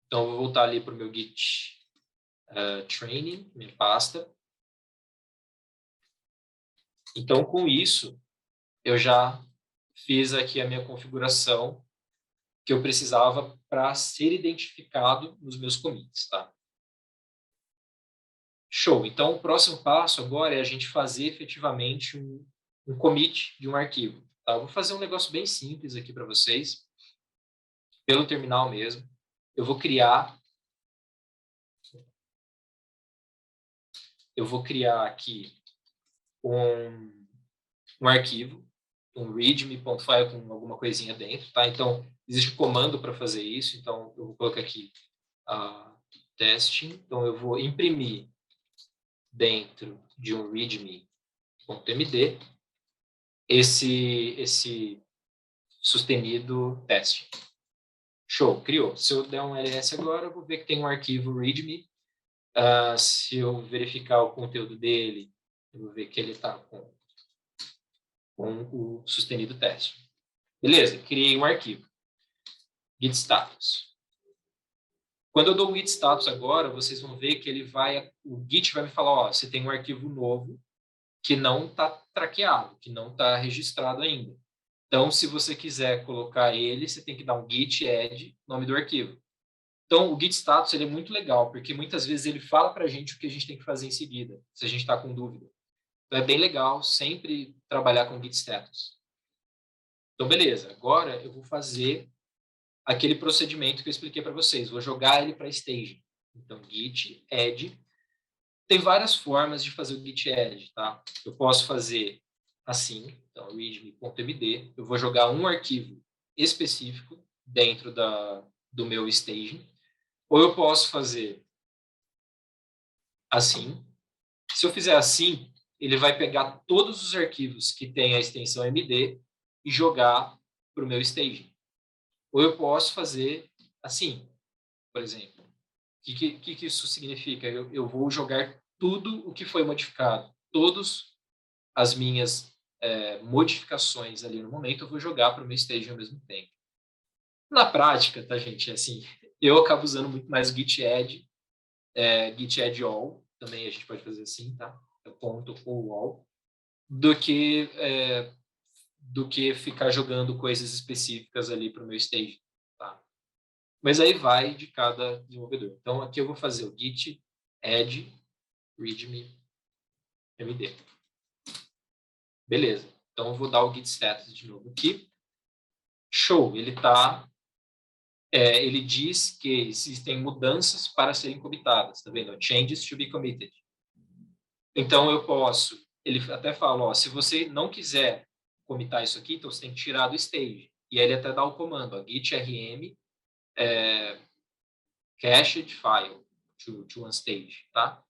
Então, eu vou voltar ali para o meu Git Training, minha pasta. Então, com isso, eu já fiz aqui a minha configuração que eu precisava para ser identificado nos meus commits, tá? Show. Então, o próximo passo agora é a gente fazer efetivamente um commit de um arquivo. Tá? Eu vou fazer um negócio bem simples aqui para vocês, pelo terminal mesmo. Eu vou criar aqui um arquivo, um readme.file com alguma coisinha dentro, tá? Então, existe um comando para fazer isso. Então, eu vou colocar aqui testing. Então, eu vou imprimir dentro de um readme.md esse sustenido teste. Show, criou. Se eu der um ls agora, eu vou ver que tem um arquivo readme. Se eu verificar o conteúdo dele, eu vou ver que ele está com o sustenido teste. Beleza, criei um arquivo. Git status. Quando eu dou o git status agora, vocês vão ver que o Git vai me falar, ó, você tem um arquivo novo que não está traqueado, que não está registrado ainda. Então, se você quiser colocar ele, você tem que dar um git add, nome do arquivo. Então, o git status ele é muito legal, porque muitas vezes ele fala para a gente o que a gente tem que fazer em seguida, se a gente está com dúvida. Então, é bem legal sempre trabalhar com git status. Então, beleza. Agora, eu vou fazer aquele procedimento que eu expliquei para vocês. Vou jogar ele para a staging. Então, git add. Tem várias formas de fazer o git add, tá? Eu posso fazer assim, então, readme.md. Eu vou jogar um arquivo específico dentro do meu staging. Ou eu posso fazer assim. Se eu fizer assim, ele vai pegar todos os arquivos que tem a extensão MD e jogar para o meu staging. Ou eu posso fazer assim, por exemplo. O que isso significa? Eu vou jogar tudo o que foi modificado. Todas as minhas modificações ali no momento, eu vou jogar para o meu staging ao mesmo tempo. Na prática, tá, gente? Assim, eu acabo usando muito mais o git add, git add all, também a gente pode fazer assim, tá? É ponto ou all, do que ficar jogando coisas específicas ali para o meu stage, tá? Mas aí vai de cada desenvolvedor. Então, aqui eu vou fazer o git add readme md. Beleza. Então, eu vou dar o git status de novo aqui. Show. Ele diz que existem mudanças para serem commitadas. Tá vendo? Changes to be committed. Então, ele até fala, ó, se você não quiser commitar isso aqui, então você tem que tirar do stage. E aí ele até dá o comando, ó, git rm cached file to one stage, tá?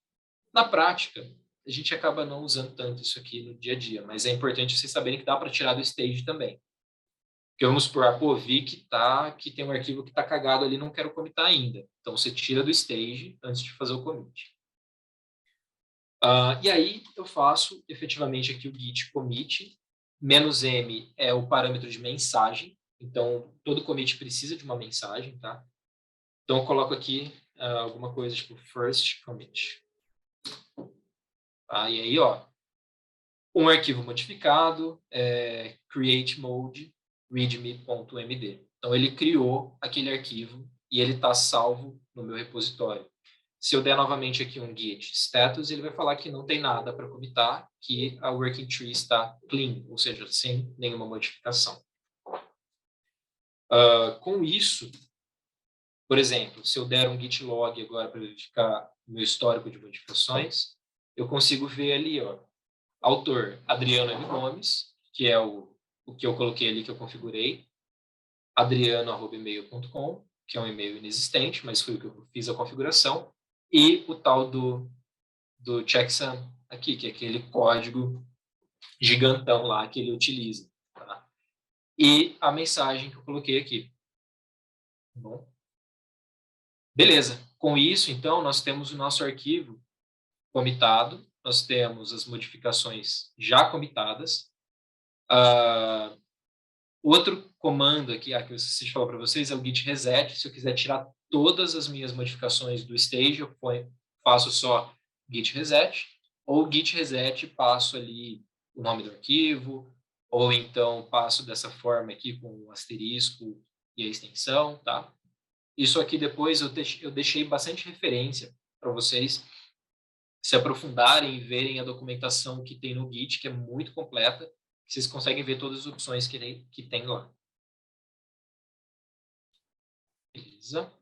Na prática, a gente acaba não usando tanto isso aqui no dia a dia, mas é importante vocês saberem que dá para tirar do stage também. Porque vamos supor, pô, vi que tem um arquivo que está cagado ali, não quero commitar ainda. Então, você tira do stage antes de fazer o commit. E aí, eu faço efetivamente aqui o git commit. -m é o parâmetro de mensagem. Então, todo commit precisa de uma mensagem, tá? Então, eu coloco aqui alguma coisa tipo first commit. E aí, ó, um arquivo modificado, create mode readme.md. Então, ele criou aquele arquivo e ele está salvo no meu repositório. Se eu der novamente aqui um git status, ele vai falar que não tem nada para commitar, que a working tree está clean, ou seja, sem nenhuma modificação. Com isso, por exemplo, se eu der um git log agora para verificar o meu histórico de modificações, eu consigo ver ali, ó, autor Adriano M. Gomes, que é o que eu coloquei ali, que eu configurei, adriano@email.com, que é um e-mail inexistente, mas foi o que eu fiz a configuração, e o tal do checksum aqui, que é aquele código gigantão lá que ele utiliza. Tá? E a mensagem que eu coloquei aqui. Tá bom? Beleza. Com isso, então, nós temos o nosso arquivo commitado, nós temos as modificações já commitadas. Outro comando aqui, que eu esqueci de falar para vocês, é o git reset. Se eu quiser tirar todas as minhas modificações do stage, eu faço só git reset, ou git reset, passo ali o nome do arquivo, ou então passo dessa forma aqui com o asterisco e a extensão, tá? Isso aqui depois eu deixei bastante referência para vocês se aprofundarem e verem a documentação que tem no Git, que é muito completa, que vocês conseguem ver todas as opções que tem lá. Beleza?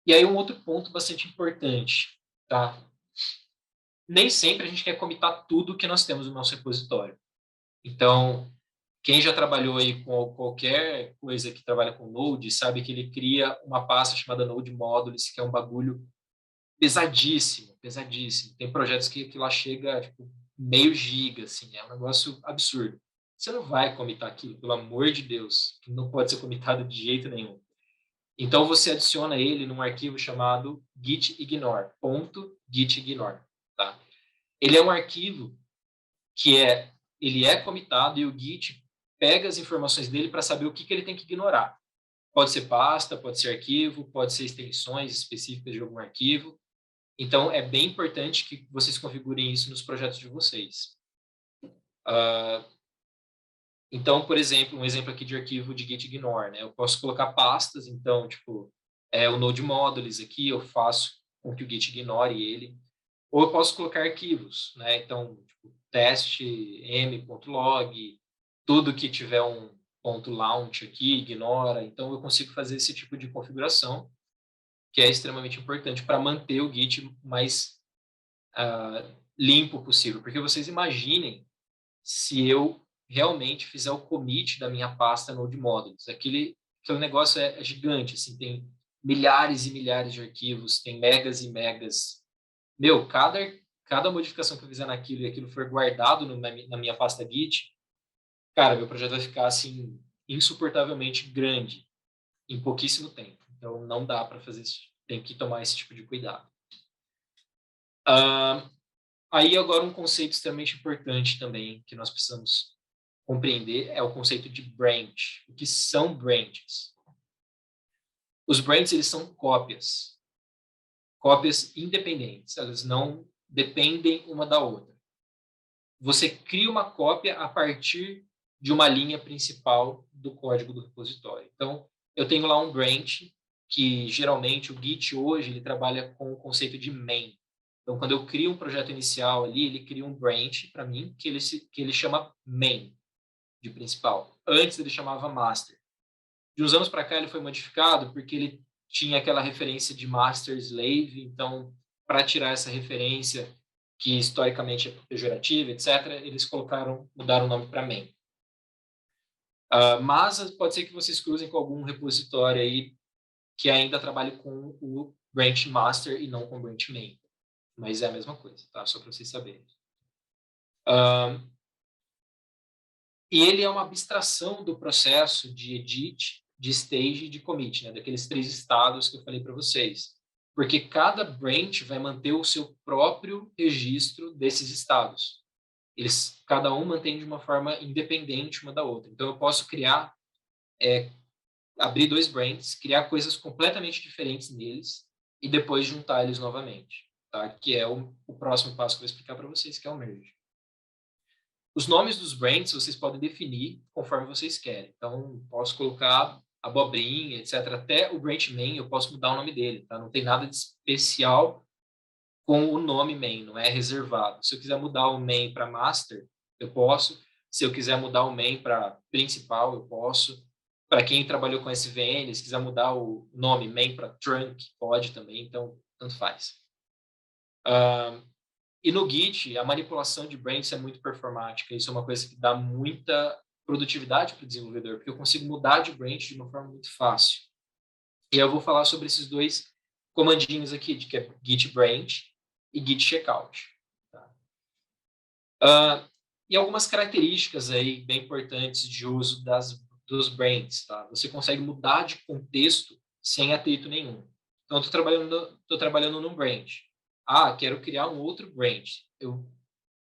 E aí um outro ponto bastante importante, tá? Nem sempre a gente quer commitar tudo que nós temos no nosso repositório. Então, quem já trabalhou aí com qualquer coisa que trabalha com Node, sabe que ele cria uma pasta chamada Node Modules, que é um bagulho pesadíssimo, pesadíssimo. Tem projetos que lá chega, tipo, meio giga, assim, é um negócio absurdo. Você não vai commitar aquilo, pelo amor de Deus, que não pode ser commitado de jeito nenhum. Então, você adiciona ele num arquivo chamado gitignore, .gitignore, tá? Ele é um arquivo que ele é commitado e o Git pega as informações dele para saber o que ele tem que ignorar. Pode ser pasta, pode ser arquivo, pode ser extensões específicas de algum arquivo. Então, é bem importante que vocês configurem isso nos projetos de vocês. Então, por exemplo, um exemplo aqui de arquivo de gitignore, né? Eu posso colocar pastas, então, tipo, o Node Modules aqui, eu faço com que o Git ignore ele. Ou eu posso colocar arquivos, né? Então, tipo, teste m.log, tudo que tiver um .launch aqui, ignora. Então, eu consigo fazer esse tipo de configuração, que é extremamente importante para manter o Git mais limpo possível. Porque vocês imaginem se eu realmente fizer o commit da minha pasta Node Modules. Aquele negócio é gigante, assim, tem milhares e milhares de arquivos, tem megas e megas. Meu, cada modificação que eu fizer naquilo e aquilo for guardado na minha pasta Git, cara, meu projeto vai ficar, assim, insuportavelmente grande em pouquíssimo tempo. Então, não dá para fazer isso. Tem que tomar esse tipo de cuidado. Aí, agora, um conceito extremamente importante também que nós precisamos compreender é o conceito de branch. O que são branches? Os branches, eles são cópias independentes, elas não dependem uma da outra. Você cria uma cópia a partir de uma linha principal do código do repositório. Então, eu tenho lá um branch, que geralmente o Git hoje ele trabalha com o conceito de main. Então, quando eu crio um projeto inicial ali, ele cria um branch para mim, que ele chama main, de principal. Antes ele chamava master. De uns anos para cá ele foi modificado porque ele tinha aquela referência de master slave, então, para tirar essa referência, que historicamente é pejorativa, etc., eles mudaram o nome para main. Mas pode ser que vocês cruzem com algum repositório aí que ainda trabalhe com o branch master e não com o branch main. Mas é a mesma coisa, tá? Só para vocês saberem. E ele é uma abstração do processo de edit, de stage e de commit, né? Daqueles 3 estados que eu falei para vocês. Porque cada branch vai manter o seu próprio registro desses estados. Cada um mantém de uma forma independente uma da outra. Então, eu posso abrir 2 branches, criar coisas completamente diferentes neles e depois juntar eles novamente, tá? Que é o próximo passo que eu vou explicar para vocês, que é o merge. Os nomes dos brands vocês podem definir conforme vocês querem. Então, posso colocar abobrinha, etc. Até o branch main eu posso mudar o nome dele, tá? Não tem nada de especial com o nome main, não é reservado. Se eu quiser mudar o main para master, eu posso. Se eu quiser mudar o main para principal, eu posso. Para quem trabalhou com SVN, se quiser mudar o nome main para trunk, pode também, então tanto faz. E no Git, a manipulação de branches é muito performática. Isso é uma coisa que dá muita produtividade para o desenvolvedor, porque eu consigo mudar de branch de uma forma muito fácil. E eu vou falar sobre esses 2 comandinhos aqui, que é git branch e git checkout. Tá? E algumas características aí bem importantes de uso dos branches. Tá? Você consegue mudar de contexto sem atrito nenhum. Então, estou trabalhando num branch. Quero criar um outro branch. Eu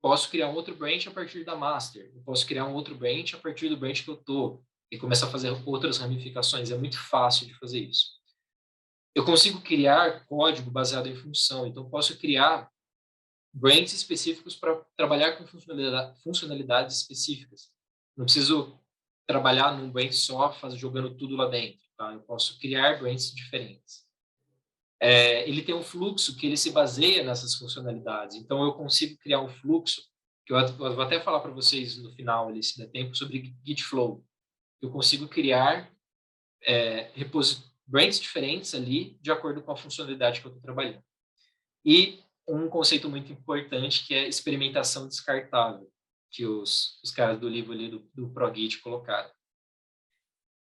posso criar um outro branch a partir da master. Eu posso criar um outro branch a partir do branch que eu estou. E começar a fazer outras ramificações. É muito fácil de fazer isso. Eu consigo criar código baseado em função. Então, posso criar branches específicos para trabalhar com funcionalidades específicas. Não preciso trabalhar num branch só, jogando tudo lá dentro. Tá? Eu posso criar branches diferentes. Ele tem um fluxo que ele se baseia nessas funcionalidades. Então, eu consigo criar um fluxo, que eu vou até falar para vocês no final, ali, se der tempo, sobre Git Flow. Eu consigo criar branches diferentes ali, de acordo com a funcionalidade que eu estou trabalhando. E um conceito muito importante, que é experimentação descartável, que os caras do livro ali do ProGit colocaram.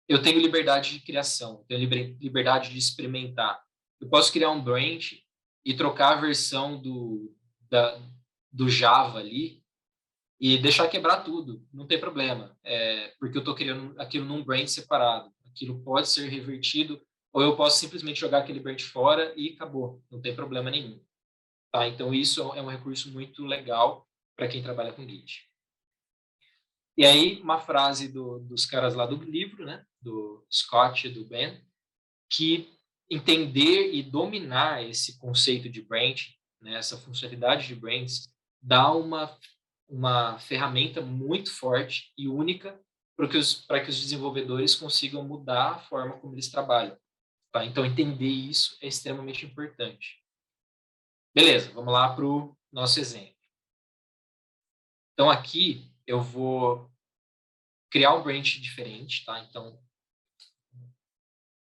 Eu tenho liberdade de criação, tenho liberdade de experimentar. Eu posso criar um branch e trocar a versão do Java ali e deixar quebrar tudo, não tem problema, porque eu estou criando aquilo num branch separado. Aquilo pode ser revertido, ou eu posso simplesmente jogar aquele branch fora e acabou, não tem problema nenhum. Tá? Então, isso é um recurso muito legal para quem trabalha com Git. E aí, uma frase dos caras lá do livro, né, do Scott e do Ben, que entender e dominar esse conceito de branch, né, essa funcionalidade de branch, dá uma ferramenta muito forte e única para que os desenvolvedores consigam mudar a forma como eles trabalham. Tá? Então, entender isso é extremamente importante. Beleza, vamos lá para o nosso exemplo. Então, aqui eu vou criar um branch diferente, tá? Então,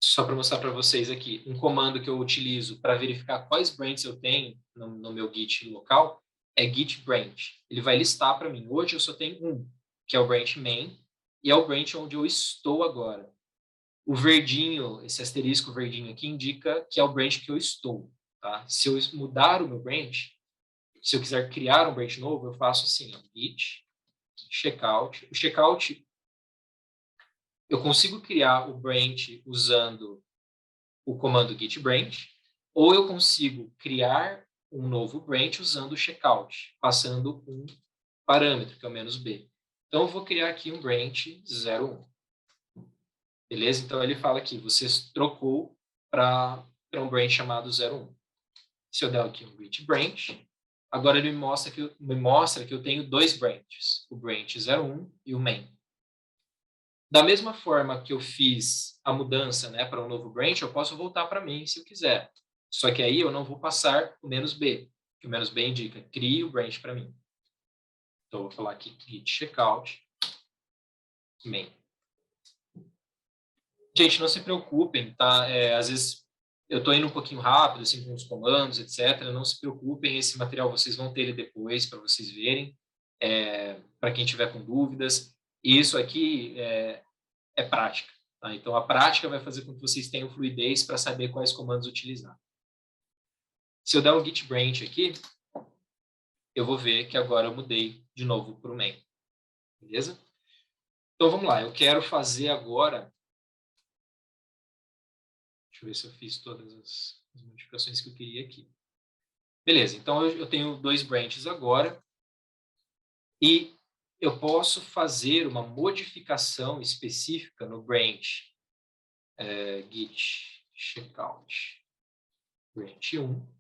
só para mostrar para vocês aqui, um comando que eu utilizo para verificar quais branches eu tenho no meu Git local é git branch. Ele vai listar para mim. Hoje eu só tenho um, que é o branch main, e é o branch onde eu estou agora. O verdinho, esse asterisco verdinho aqui, indica que é o branch que eu estou. Tá? Se eu mudar o meu branch, se eu quiser criar um branch novo, eu faço assim, ó, git checkout. O checkout, eu consigo criar o branch usando o comando git branch, ou eu consigo criar um novo branch usando o checkout, passando um parâmetro, que é o "-b". Então, eu vou criar aqui um branch 01. Beleza? Então, ele fala aqui, você trocou para um branch chamado 01. Se eu der aqui um git branch, agora ele me mostra que eu tenho 2 branches, o branch 01 e o main. Da mesma forma que eu fiz a mudança, né, para um novo branch, eu posso voltar para main se eu quiser. Só que aí eu não vou passar o "-b", que o "-b" indica crie o branch para mim. Então, eu vou falar aqui git checkout main. Gente, não se preocupem, tá? Às vezes eu estou indo um pouquinho rápido, assim, com os comandos, etc. Não se preocupem, esse material vocês vão ter ele depois para vocês verem, para quem tiver com dúvidas. E isso aqui é prática, tá? Então, a prática vai fazer com que vocês tenham fluidez para saber quais comandos utilizar. Se eu der um git branch aqui, eu vou ver que agora eu mudei de novo para o main. Beleza? Então, vamos lá. Eu quero fazer agora... Deixa eu ver se eu fiz todas as modificações que eu queria aqui. Beleza, então eu tenho 2 branches agora e eu posso fazer uma modificação específica no branch git checkout branch 1.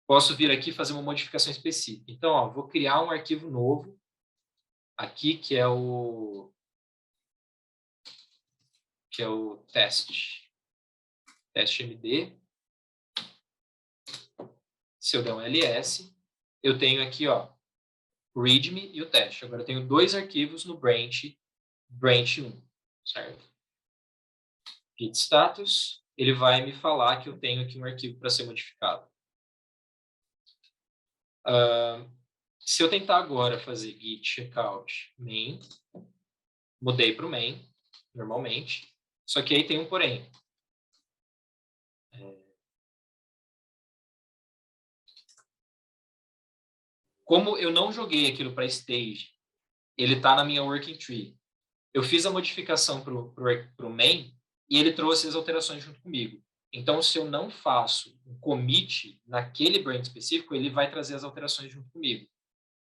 Posso vir aqui e fazer uma modificação específica. Então, ó, vou criar um arquivo novo aqui que é o teste.md. Se eu der um ls, eu tenho aqui, ó, o readme e o teste. Agora eu tenho 2 arquivos no branch 1, certo? Git status, ele vai me falar que eu tenho aqui um arquivo para ser modificado. Se eu tentar agora fazer git checkout main, mudei para o main, normalmente, só que aí tem um porém. Como eu não joguei aquilo para stage, ele está na minha working tree. Eu fiz a modificação para o main e ele trouxe as alterações junto comigo. Então, se eu não faço um commit naquele branch específico, ele vai trazer as alterações junto comigo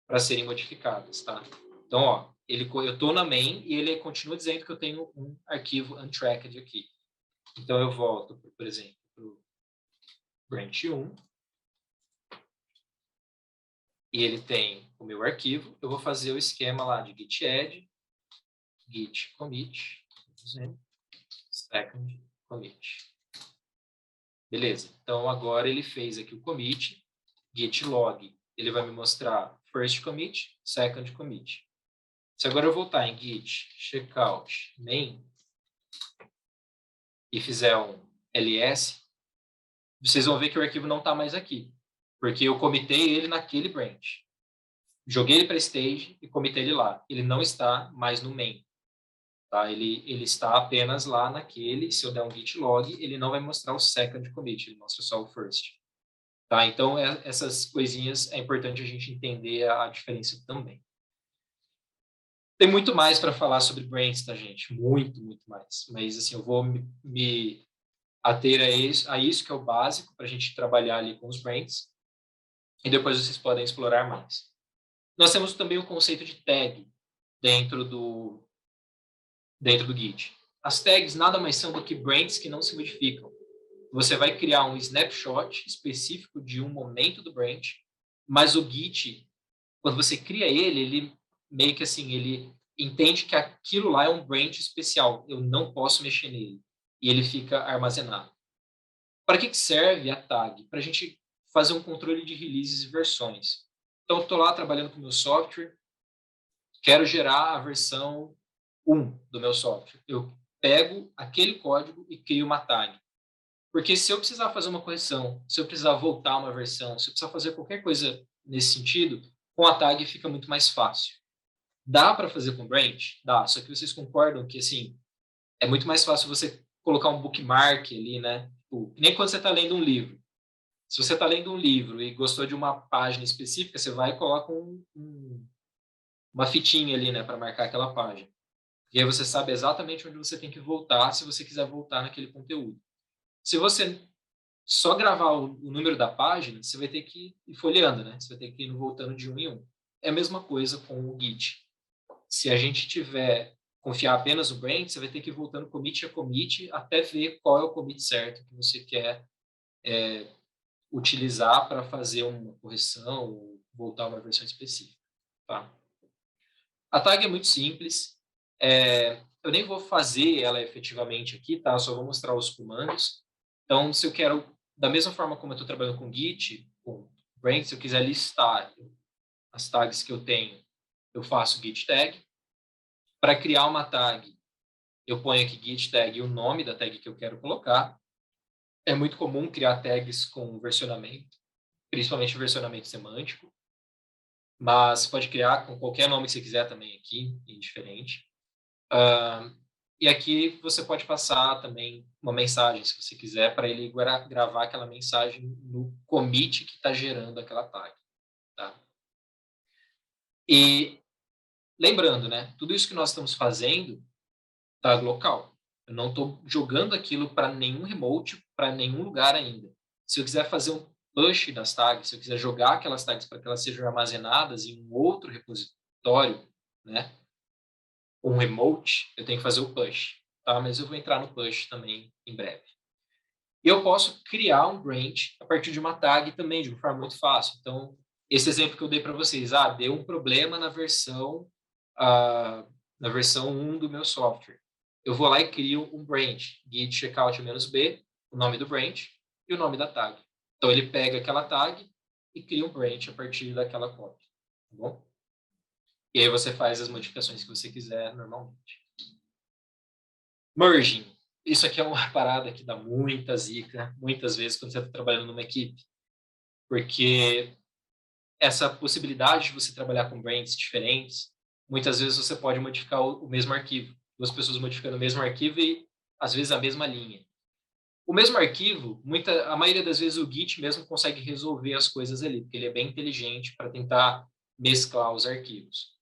para serem modificadas, tá? Então, ó, eu estou na main e ele continua dizendo que eu tenho um arquivo untracked aqui. Então, eu volto, por exemplo, para o branch 1 e ele tem o meu arquivo. Eu vou fazer o esquema lá de git add, git commit, second commit. Beleza, então agora ele fez aqui o commit, git log, ele vai me mostrar first commit, second commit. Se agora eu voltar em git checkout main e fizer um ls, vocês vão ver que o arquivo não está mais aqui, porque eu comitei ele naquele branch. Joguei ele para stage e comitei ele lá. Ele não está mais no main. Tá? Ele está apenas lá naquele, se eu der um git log, ele não vai mostrar o second commit, ele mostra só o first. Tá? Então, essas coisinhas é importante a gente entender a diferença também. Tem muito mais para falar sobre brands, tá, gente? Muito, muito mais. Mas, assim, eu vou me ater a isso que é o básico para a gente trabalhar ali com os brands. E depois vocês podem explorar mais. Nós temos também o conceito de tag dentro do Git. As tags nada mais são do que brands que não se modificam. Você vai criar um snapshot específico de um momento do branch, mas o Git, quando você cria ele meio que assim, ele entende que aquilo lá é um branch especial, eu não posso mexer nele, e ele fica armazenado. Para que serve a tag? Para a gente fazer um controle de releases e versões. Então, eu estou lá trabalhando com o meu software, quero gerar a versão 1 do meu software. Eu pego aquele código e crio uma tag. Porque se eu precisar fazer uma correção, se eu precisar voltar uma versão, se eu precisar fazer qualquer coisa nesse sentido, com a tag fica muito mais fácil. Dá para fazer com branch? Dá, só que vocês concordam que, assim, é muito mais fácil você colocar um bookmark ali, né? Tipo, nem quando você está lendo um livro. Se você está lendo um livro e gostou de uma página específica, você vai e coloca uma fitinha ali, né, para marcar aquela página. E aí você sabe exatamente onde você tem que voltar se você quiser voltar naquele conteúdo. Se você só gravar o número da página, você vai ter que ir folheando, né? Você vai ter que ir voltando de um em um. É a mesma coisa com o Git. Se a gente tiver confiar apenas no branch, você vai ter que ir voltando commit a commit até ver qual é o commit certo que você quer utilizar para fazer uma correção ou voltar a uma versão específica. Tá? A tag é muito simples. eu nem vou fazer ela efetivamente aqui, tá? Só vou mostrar os comandos. Então, se eu quero, da mesma forma como eu estou trabalhando com Git, com Brain, se eu quiser listar as tags que eu tenho, eu faço git tag. Para criar uma tag, eu ponho aqui git tag e o nome da tag que eu quero colocar. É muito comum criar tags com versionamento, principalmente versionamento semântico, mas pode criar com qualquer nome que você quiser também aqui, indiferente. E aqui você pode passar também uma mensagem, se você quiser, para ele gravar aquela mensagem no commit que está gerando aquela tag. Tá? E lembrando, né, tudo isso que nós estamos fazendo está local. Eu não estou jogando aquilo para nenhum remote, para nenhum lugar ainda. Se eu quiser fazer um push das tags, se eu quiser jogar aquelas tags para que elas sejam armazenadas em um outro repositório, né, um remote, eu tenho que fazer o push. Tá? Mas eu vou entrar no push também em breve. E eu posso criar um branch a partir de uma tag também, de uma forma muito fácil. Então, esse exemplo que eu dei para vocês, deu um problema na versão 1 do meu software. Eu vou lá e crio um branch, git checkout-b, o nome do branch e o nome da tag. Então, ele pega aquela tag e cria um branch a partir daquela cópia. Tá bom? E aí você faz as modificações que você quiser normalmente. Merging. Isso aqui é uma parada que dá muita zica, muitas vezes, quando você está trabalhando numa equipe. Porque essa possibilidade de você trabalhar com brands diferentes, muitas vezes você pode modificar o mesmo arquivo. Duas pessoas modificando o mesmo arquivo e, às vezes, a mesma linha. O mesmo arquivo, a maioria das vezes o Git mesmo consegue resolver as coisas ali, porque ele é bem inteligente para tentar mesclar os arquivos.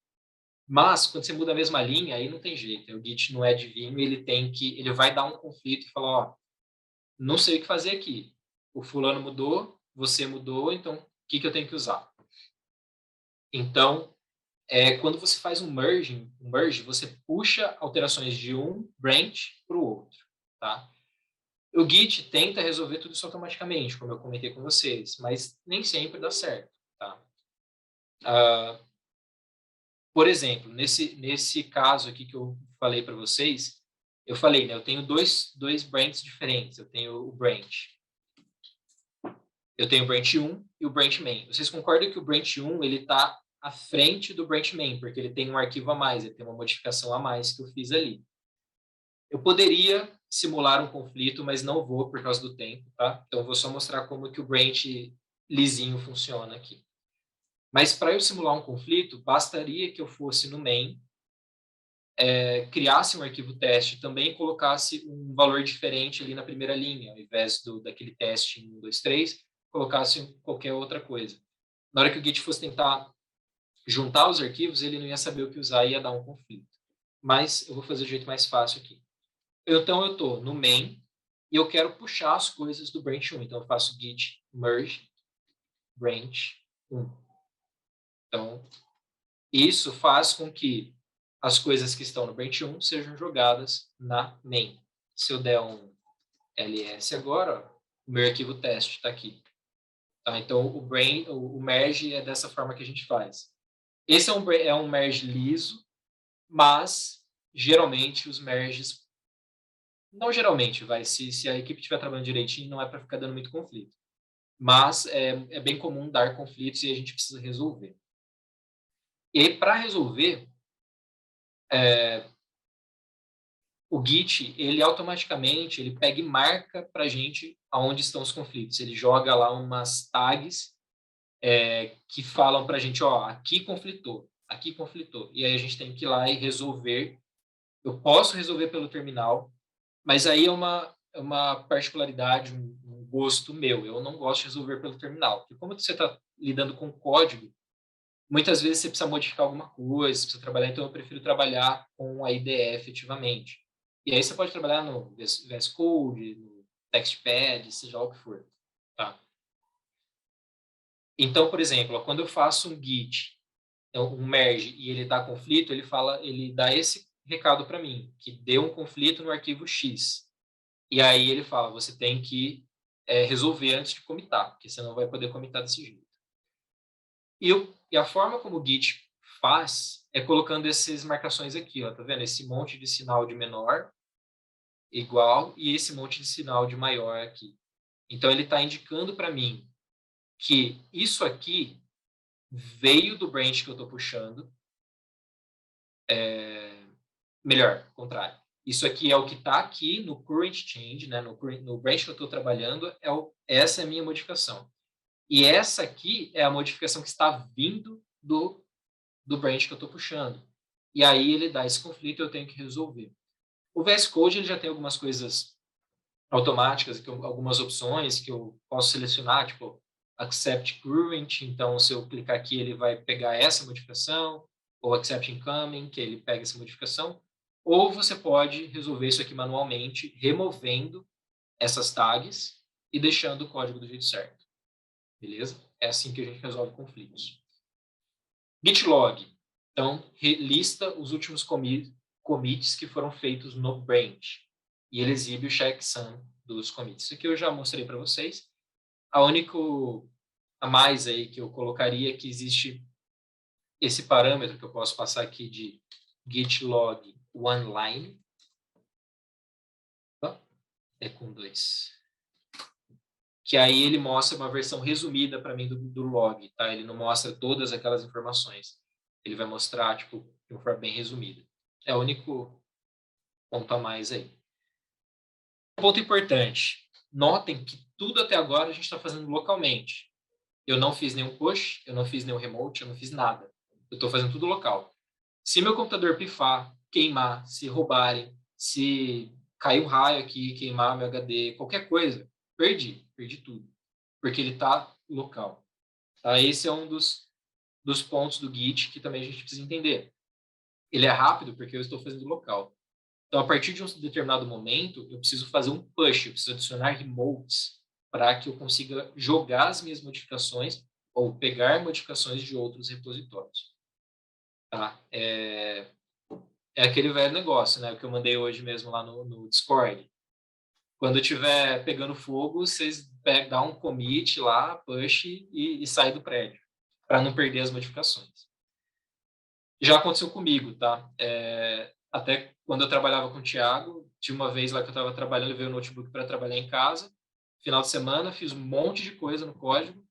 Mas, quando você muda a mesma linha, aí não tem jeito. O Git não é divino, ele vai dar um conflito e falar, ó, não sei o que fazer aqui. O fulano mudou, você mudou, então o que eu tenho que usar? Então, quando você faz um merge, você puxa alterações de um branch para o outro, tá? O Git tenta resolver tudo isso automaticamente, como eu comentei com vocês, mas nem sempre dá certo, tá? Por exemplo, nesse caso aqui que eu falei para vocês, eu falei, né, eu tenho dois branches diferentes. Eu tenho o branch. Eu tenho o branch 1 e o branch main. Vocês concordam que o branch 1 ele está à frente do branch main, porque ele tem um arquivo a mais, ele tem uma modificação a mais que eu fiz ali. Eu poderia simular um conflito, mas não vou por causa do tempo, tá? Então, eu vou só mostrar como que o branch lisinho funciona aqui. Mas para eu simular um conflito, bastaria que eu fosse no main, criasse um arquivo teste também e colocasse um valor diferente ali na primeira linha, ao invés daquele teste 1, 2, 3, colocasse qualquer outra coisa. Na hora que o Git fosse tentar juntar os arquivos, ele não ia saber o que usar e ia dar um conflito. Mas eu vou fazer do jeito mais fácil aqui. Então, eu estou no main e eu quero puxar as coisas do branch 1. Então, eu faço git merge branch 1. Então, isso faz com que as coisas que estão no branch 1 sejam jogadas na main. Se eu der um ls agora, ó, o meu arquivo teste está aqui. Tá? Então, o merge é dessa forma que a gente faz. Esse é um merge liso, mas geralmente os merges, não geralmente, se a equipe estiver trabalhando direitinho, não é para ficar dando muito conflito. Mas é bem comum dar conflitos e a gente precisa resolver. E para resolver, o Git, ele automaticamente, ele pega e marca para a gente aonde estão os conflitos. Ele joga lá umas tags que falam para a gente, ó, aqui conflitou. E aí a gente tem que ir lá e resolver. Eu posso resolver pelo terminal, mas aí é uma particularidade, um gosto meu. Eu não gosto de resolver pelo terminal. Porque como você está lidando com código, muitas vezes você precisa modificar alguma coisa, você precisa trabalhar, então eu prefiro trabalhar com a IDE efetivamente. E aí você pode trabalhar no VS Code, no TextPad, seja lá o que for. Tá? Então, por exemplo, quando eu faço um git, um merge, e ele dá conflito, ele dá esse recado para mim, que deu um conflito no arquivo X. E aí ele fala, você tem que resolver antes de comitar, porque você não vai poder comitar desse jeito. E a forma como o Git faz é colocando essas marcações aqui, ó, tá vendo? Esse monte de sinal de menor igual e esse monte de sinal de maior aqui. Então, ele está indicando para mim que isso aqui veio do branch que eu estou puxando. Melhor, contrário. Isso aqui é o que está aqui no current change, né? No branch que eu estou trabalhando, essa é a minha modificação. E essa aqui é a modificação que está vindo do branch que eu estou puxando. E aí ele dá esse conflito e eu tenho que resolver. O VS Code ele já tem algumas coisas automáticas, algumas opções que eu posso selecionar, tipo accept current, então se eu clicar aqui ele vai pegar essa modificação, ou accept incoming, que ele pega essa modificação, ou você pode resolver isso aqui manualmente, removendo essas tags e deixando o código do jeito certo. Beleza? É assim que a gente resolve conflitos. Git log. Então, lista os últimos commits que foram feitos no branch. E ele exibe o checksum dos commits. Isso aqui eu já mostrei para vocês. A único a mais aí que eu colocaria é que existe esse parâmetro que eu posso passar aqui de git log oneline. É com 2. Que aí ele mostra uma versão resumida para mim do log, tá? Ele não mostra todas aquelas informações. Ele vai mostrar, tipo, de uma forma bem resumida. É o único ponto a mais aí. Ponto importante. Notem que tudo até agora a gente está fazendo localmente. Eu não fiz nenhum push, eu não fiz nenhum remote, eu não fiz nada. Eu estou fazendo tudo local. Se meu computador pifar, queimar, se roubarem, se cair um raio aqui, queimar meu HD, qualquer coisa, perdi tudo. Porque ele está local. Tá? Esse é um dos pontos do Git que também a gente precisa entender. Ele é rápido porque eu estou fazendo local. Então, a partir de um determinado momento, eu preciso fazer um push, eu preciso adicionar remotes para que eu consiga jogar as minhas modificações ou pegar modificações de outros repositórios. Tá? É aquele velho negócio, né? Que eu mandei hoje mesmo lá no Discord. Quando estiver pegando fogo, vocês dão um commit lá, push e sai do prédio, para não perder as modificações. Já aconteceu comigo, tá? Até quando eu trabalhava com o Thiago, tinha uma vez lá que eu estava trabalhando, eu veio o notebook para trabalhar em casa. Final de semana, fiz um monte de coisa no código.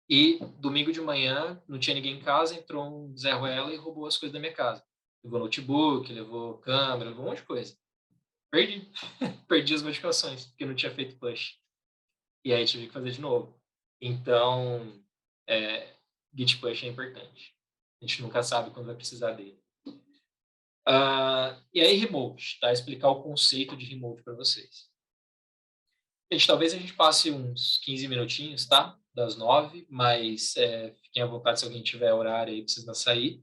E domingo de manhã, não tinha ninguém em casa, entrou um Zé Ruela e roubou as coisas da minha casa. Levou notebook, levou câmera, levou um monte de coisa. Perdi. Perdi as modificações, porque não tinha feito push. E aí tive que fazer de novo. Então, Git push é importante. A gente nunca sabe quando vai precisar dele. E aí, remote, tá? Explicar o conceito de remote para vocês. Gente, talvez a gente passe uns 15 minutinhos, tá? Das 9, mas fiquem à vontade se alguém tiver horário aí, precisa sair.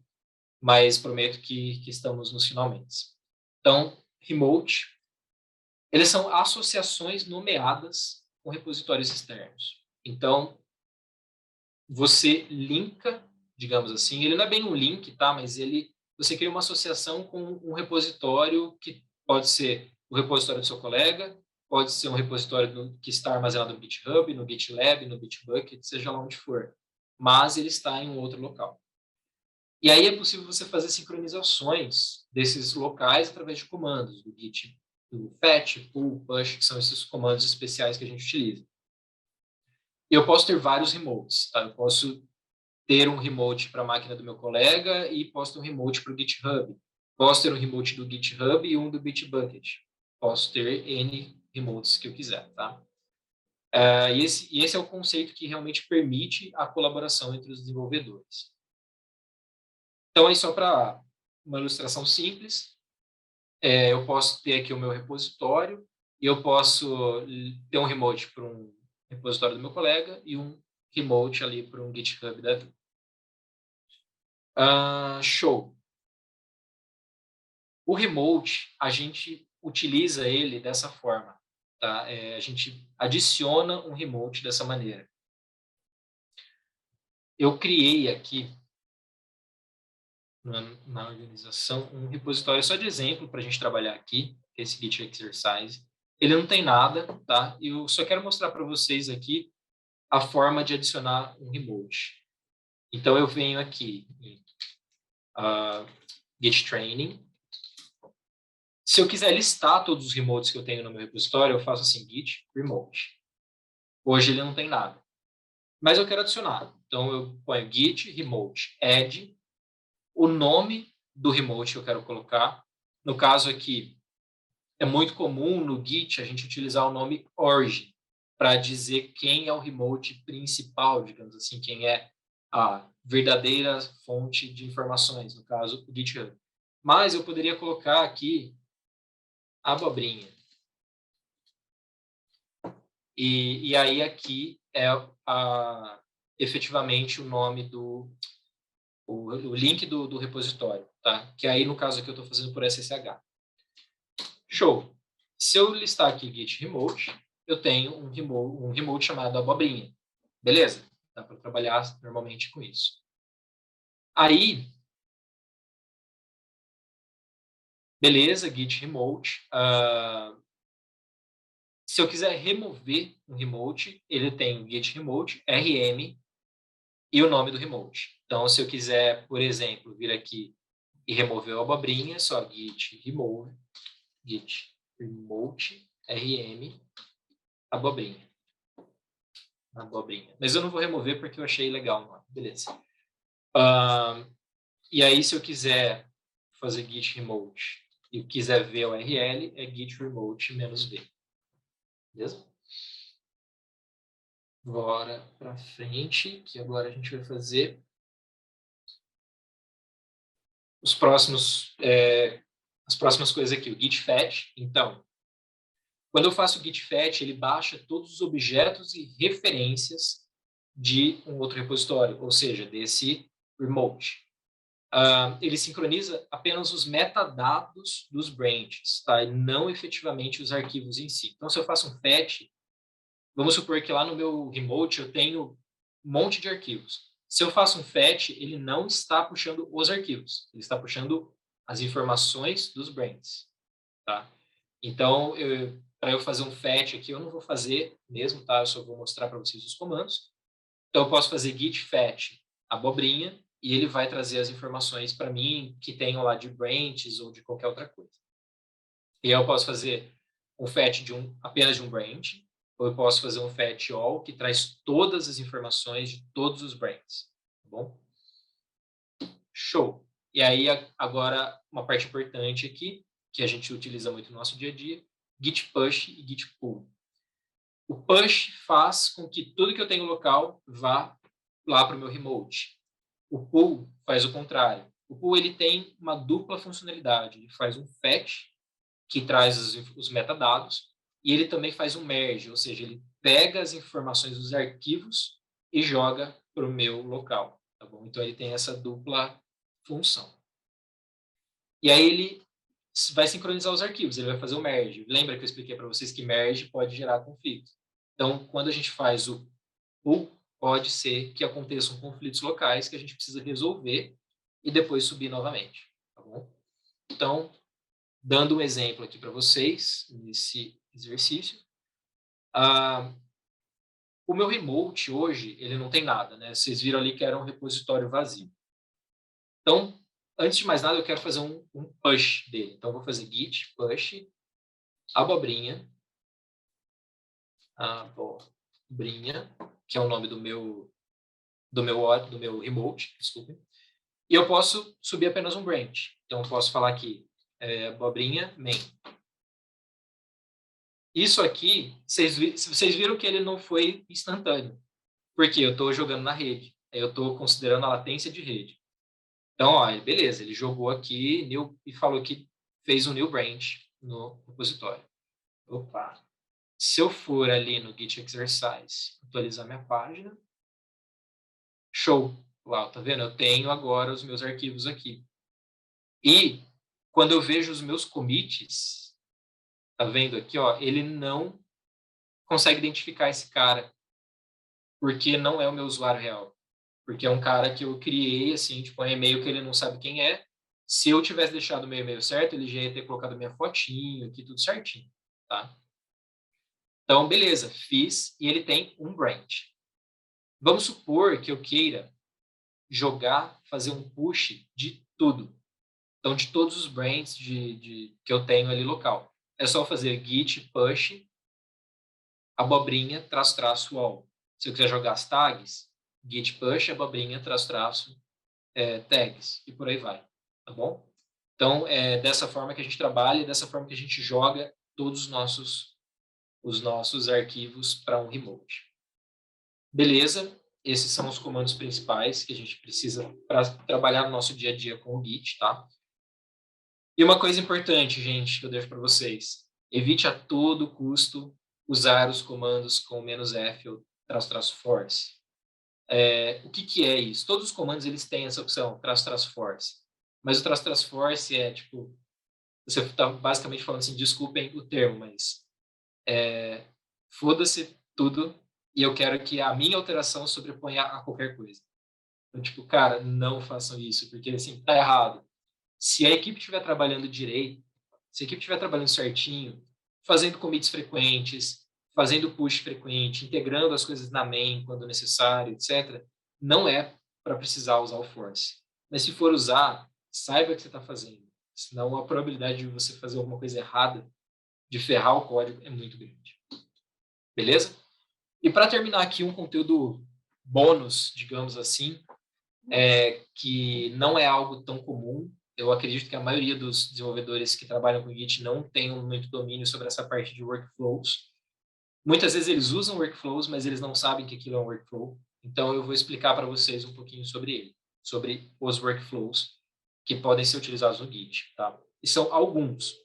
Mas prometo que estamos nos finalmente. Então, remote, eles são associações nomeadas com repositórios externos. Então, você linka, digamos assim, ele não é bem um link, tá? Mas você cria uma associação com um repositório que pode ser o repositório do seu colega, pode ser um repositório que está armazenado no GitHub, no GitLab, no Bitbucket, seja lá onde for. Mas ele está em um outro local. E aí é possível você fazer sincronizações desses locais através de comandos do Git, do fetch, pull, push, que são esses comandos especiais que a gente utiliza. Eu posso ter vários remotes, tá? Eu posso ter um remote para a máquina do meu colega e posso ter um remote para o GitHub. Posso ter um remote do GitHub e um do Bitbucket. Posso ter N remotes que eu quiser, tá? E esse é o conceito que realmente permite a colaboração entre os desenvolvedores. Então, aí só para uma ilustração simples, eu posso ter aqui o meu repositório e eu posso ter um remote para um repositório do meu colega e um remote ali para um GitHub da vida. Show. O remote, a gente utiliza ele dessa forma. Tá? A gente adiciona um remote dessa maneira. Eu criei aqui, na organização, um repositório só de exemplo para a gente trabalhar aqui, que é esse Git Exercise. Ele não tem nada, tá? Eu só quero mostrar para vocês aqui a forma de adicionar um remote. Então, eu venho aqui em git training. Se eu quiser listar todos os remotes que eu tenho no meu repositório, eu faço assim, git remote. Hoje ele não tem nada. Mas eu quero adicionar. Então, eu ponho git remote add, o nome do remote que eu quero colocar. No caso aqui, é muito comum no Git a gente utilizar o nome origin para dizer quem é o remote principal, digamos assim, quem é a verdadeira fonte de informações, no caso, o GitHub. Mas eu poderia colocar aqui abobrinha. E aí aqui é efetivamente o nome o link do repositório, tá? Que aí, no caso aqui, eu estou fazendo por SSH. Show. Se eu listar aqui git remote, eu tenho um remote chamado abobrinha. Beleza? Dá para trabalhar normalmente com isso. Aí, beleza, git remote. Se eu quiser remover um remote, ele tem o git remote, rm e o nome do remote. Então, se eu quiser, por exemplo, vir aqui e remover o abobrinha, só git remove, git remote, rm, abobrinha. Mas eu não vou remover porque eu achei legal o nome. Beleza. E aí, se eu quiser fazer git remote e quiser ver o URL, é git remote -v. Beleza? Bora para frente, que agora a gente vai fazer as próximas coisas aqui. O git fetch. Então, quando eu faço o git fetch, ele baixa todos os objetos e referências de um outro repositório, ou seja, desse remote. Ele sincroniza apenas os metadados dos branches, tá? E não efetivamente os arquivos em si. Então, se eu faço um fetch, vamos supor que lá no meu remote eu tenho um monte de arquivos. Se eu faço um fetch, ele não está puxando os arquivos, ele está puxando as informações dos branches, tá? Então, para eu fazer um fetch aqui, eu não vou fazer mesmo, tá? Eu só vou mostrar para vocês os comandos. Então, eu posso fazer git fetch abobrinha e ele vai trazer as informações para mim que tenham lá de branches ou de qualquer outra coisa. E aí eu posso fazer um fetch apenas de um branch, ou eu posso fazer um fetch all, que traz todas as informações de todos os branches. Tá bom? Show! E aí, agora, uma parte importante aqui, que a gente utiliza muito no nosso dia a dia, git push e git pull. O push faz com que tudo que eu tenho local vá lá para o meu remote. O pull faz o contrário. O pull ele tem uma dupla funcionalidade. Ele faz um fetch, que traz os metadados, e ele também faz um merge, ou seja, ele pega as informações dos arquivos e joga para o meu local. Tá bom? Então, ele tem essa dupla função. E aí, ele vai sincronizar os arquivos, ele vai fazer o merge. Lembra que eu expliquei para vocês que merge pode gerar conflito. Então, quando a gente faz o pull, pode ser que aconteçam conflitos locais que a gente precisa resolver e depois subir novamente. Tá bom? Então, dando um exemplo aqui para vocês, nesse exercício, o meu remote hoje, ele não tem nada, né? Vocês viram ali que era um repositório vazio. Então, antes de mais nada, eu quero fazer um push dele. Então, eu vou fazer git push abobrinha, que é o nome do meu remote, desculpe. E eu posso subir apenas um branch. Então, eu posso falar aqui, abobrinha main. Isso aqui, vocês viram que ele não foi instantâneo, porque eu estou jogando na rede, eu estou considerando a latência de rede. Então, ó, beleza, ele jogou aqui e falou que fez um new branch no repositório. Opa! Se eu for ali no Git Exercise, atualizar minha página, show! Uau, tá vendo? Eu tenho agora os meus arquivos aqui. E quando eu vejo os meus commits, tá vendo aqui, ó, ele não consegue identificar esse cara, porque não é o meu usuário real. Porque é um cara que eu criei, assim, tipo, um e-mail que ele não sabe quem é. Se eu tivesse deixado o meu e-mail certo, ele já ia ter colocado minha fotinho aqui, tudo certinho, tá? Então, beleza, fiz e ele tem um branch. Vamos supor que eu queira fazer um push de tudo. Então, de todos os brands que eu tenho ali local. É só fazer git push, abobrinha, traço, traço, all. Se eu quiser jogar as tags, git push, abobrinha, traço, traço, tags, e por aí vai, tá bom? Então, é dessa forma que a gente trabalha, dessa forma que a gente joga todos os nossos arquivos para um remote. Beleza? Esses são os comandos principais que a gente precisa para trabalhar no nosso dia a dia com o Git, tá? E uma coisa importante, gente, que eu deixo para vocês. Evite a todo custo usar os comandos com "-f" ou "-force". O que é isso? Todos os comandos eles têm essa opção, "-force". Mas o "-force" é, tipo, você está basicamente falando assim, desculpem o termo, mas foda-se tudo e eu quero que a minha alteração sobreponha a qualquer coisa. Então, tipo, cara, não façam isso, porque, assim, tá errado. Se a equipe estiver trabalhando direito, se a equipe estiver trabalhando certinho, fazendo commits frequentes, fazendo push frequente, integrando as coisas na main quando necessário, etc., não é para precisar usar o force. Mas se for usar, saiba o que você está fazendo. Senão a probabilidade de você fazer alguma coisa errada, de ferrar o código, é muito grande. Beleza? E para terminar aqui um conteúdo bônus, digamos assim, que não é algo tão comum. Eu acredito que a maioria dos desenvolvedores que trabalham com Git não tem muito domínio sobre essa parte de workflows. Muitas vezes eles usam workflows, mas eles não sabem que aquilo é um workflow. Então eu vou explicar para vocês um pouquinho sobre ele, sobre os workflows que podem ser utilizados no Git, tá? E são alguns.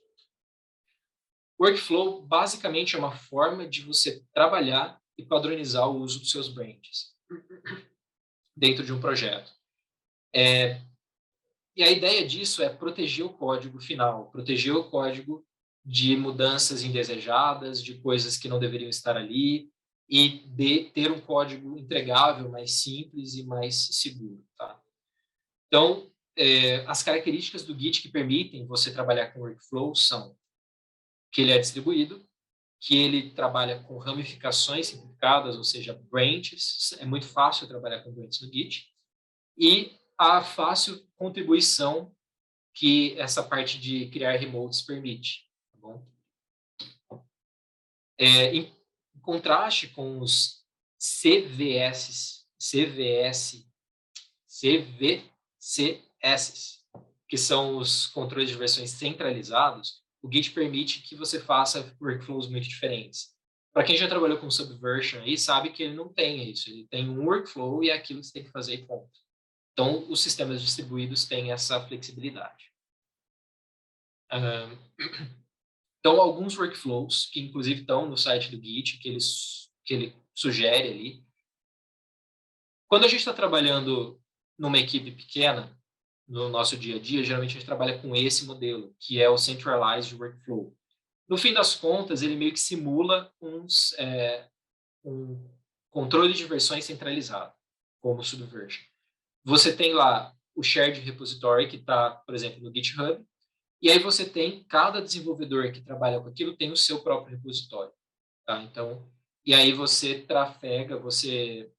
Workflow basicamente é uma forma de você trabalhar e padronizar o uso dos seus branches dentro de um projeto. E a ideia disso é proteger o código final, proteger o código de mudanças indesejadas, de coisas que não deveriam estar ali, e de ter um código entregável mais simples e mais seguro. Tá? Então, as características do Git que permitem você trabalhar com workflow são que ele é distribuído, que ele trabalha com ramificações simplificadas, ou seja, branches. É muito fácil trabalhar com branches no Git. E a fácil contribuição que essa parte de criar remotes permite. Tá bom? Em contraste com os CVCS, que são os controles de versões centralizados, o Git permite que você faça workflows muito diferentes. Para quem já trabalhou com Subversion aí, sabe que ele não tem isso. Ele tem um workflow e é aquilo que você tem que fazer e ponto. Então, os sistemas distribuídos têm essa flexibilidade. Então, alguns workflows, que inclusive estão no site do Git, que ele sugere ali. Quando a gente está trabalhando numa equipe pequena, no nosso dia a dia, geralmente a gente trabalha com esse modelo, que é o Centralized Workflow. No fim das contas, ele meio que simula um controle de versões centralizado, como o Subversion. Você tem lá o Shared Repository, que está, por exemplo, no GitHub, e aí você tem, cada desenvolvedor que trabalha com aquilo tem o seu próprio repositório. Tá? Então, e aí você trafega, você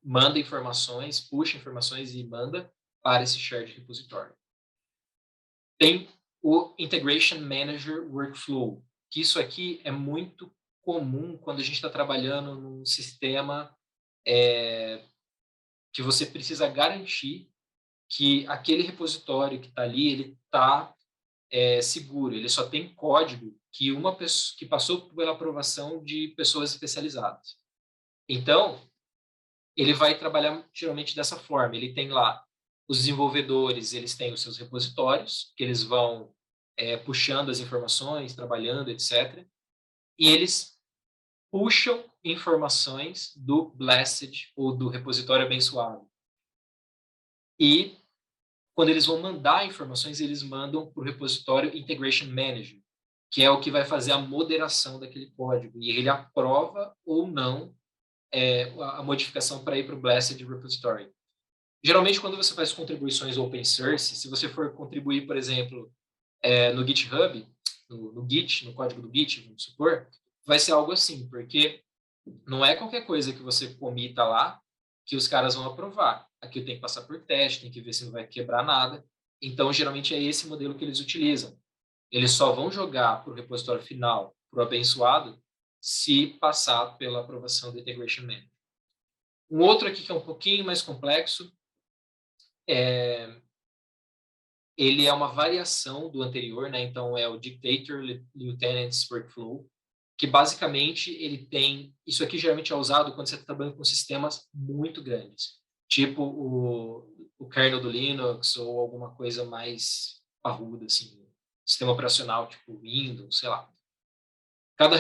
manda informações, puxa informações e manda para esse shared repository. Tem o Integration Manager Workflow, que isso aqui é muito comum quando a gente está trabalhando num sistema que você precisa garantir que aquele repositório que está ali, ele está seguro, ele só tem código que uma pessoa que passou pela aprovação de pessoas especializadas. Então, ele vai trabalhar geralmente dessa forma. Ele tem lá os desenvolvedores, eles têm os seus repositórios, que eles vão puxando as informações, trabalhando, etc. E eles puxam informações do Blessed ou do repositório abençoado. E quando eles vão mandar informações, eles mandam para o repositório Integration Manager, que é o que vai fazer a moderação daquele código. E ele aprova ou não a modificação para ir para o Blessed Repository. Geralmente, quando você faz contribuições open source, se você for contribuir, por exemplo, no GitHub, no Git, no código do Git, vamos supor, vai ser algo assim, porque não é qualquer coisa que você comita lá que os caras vão aprovar. Aqui tem que passar por teste, tem que ver se não vai quebrar nada. Então, geralmente é esse modelo que eles utilizam. Eles só vão jogar para o repositório final, para o abençoado, se passar pela aprovação do Integration Manager. Um outro aqui que é um pouquinho mais complexo, ele é uma variação do anterior, né? Então, é o Dictator Lieutenant's Workflow, que basicamente ele tem... Isso aqui geralmente é usado quando você está trabalhando com sistemas muito grandes, tipo o kernel do Linux ou alguma coisa mais parruda, assim, sistema operacional, tipo Windows, sei lá. Cada,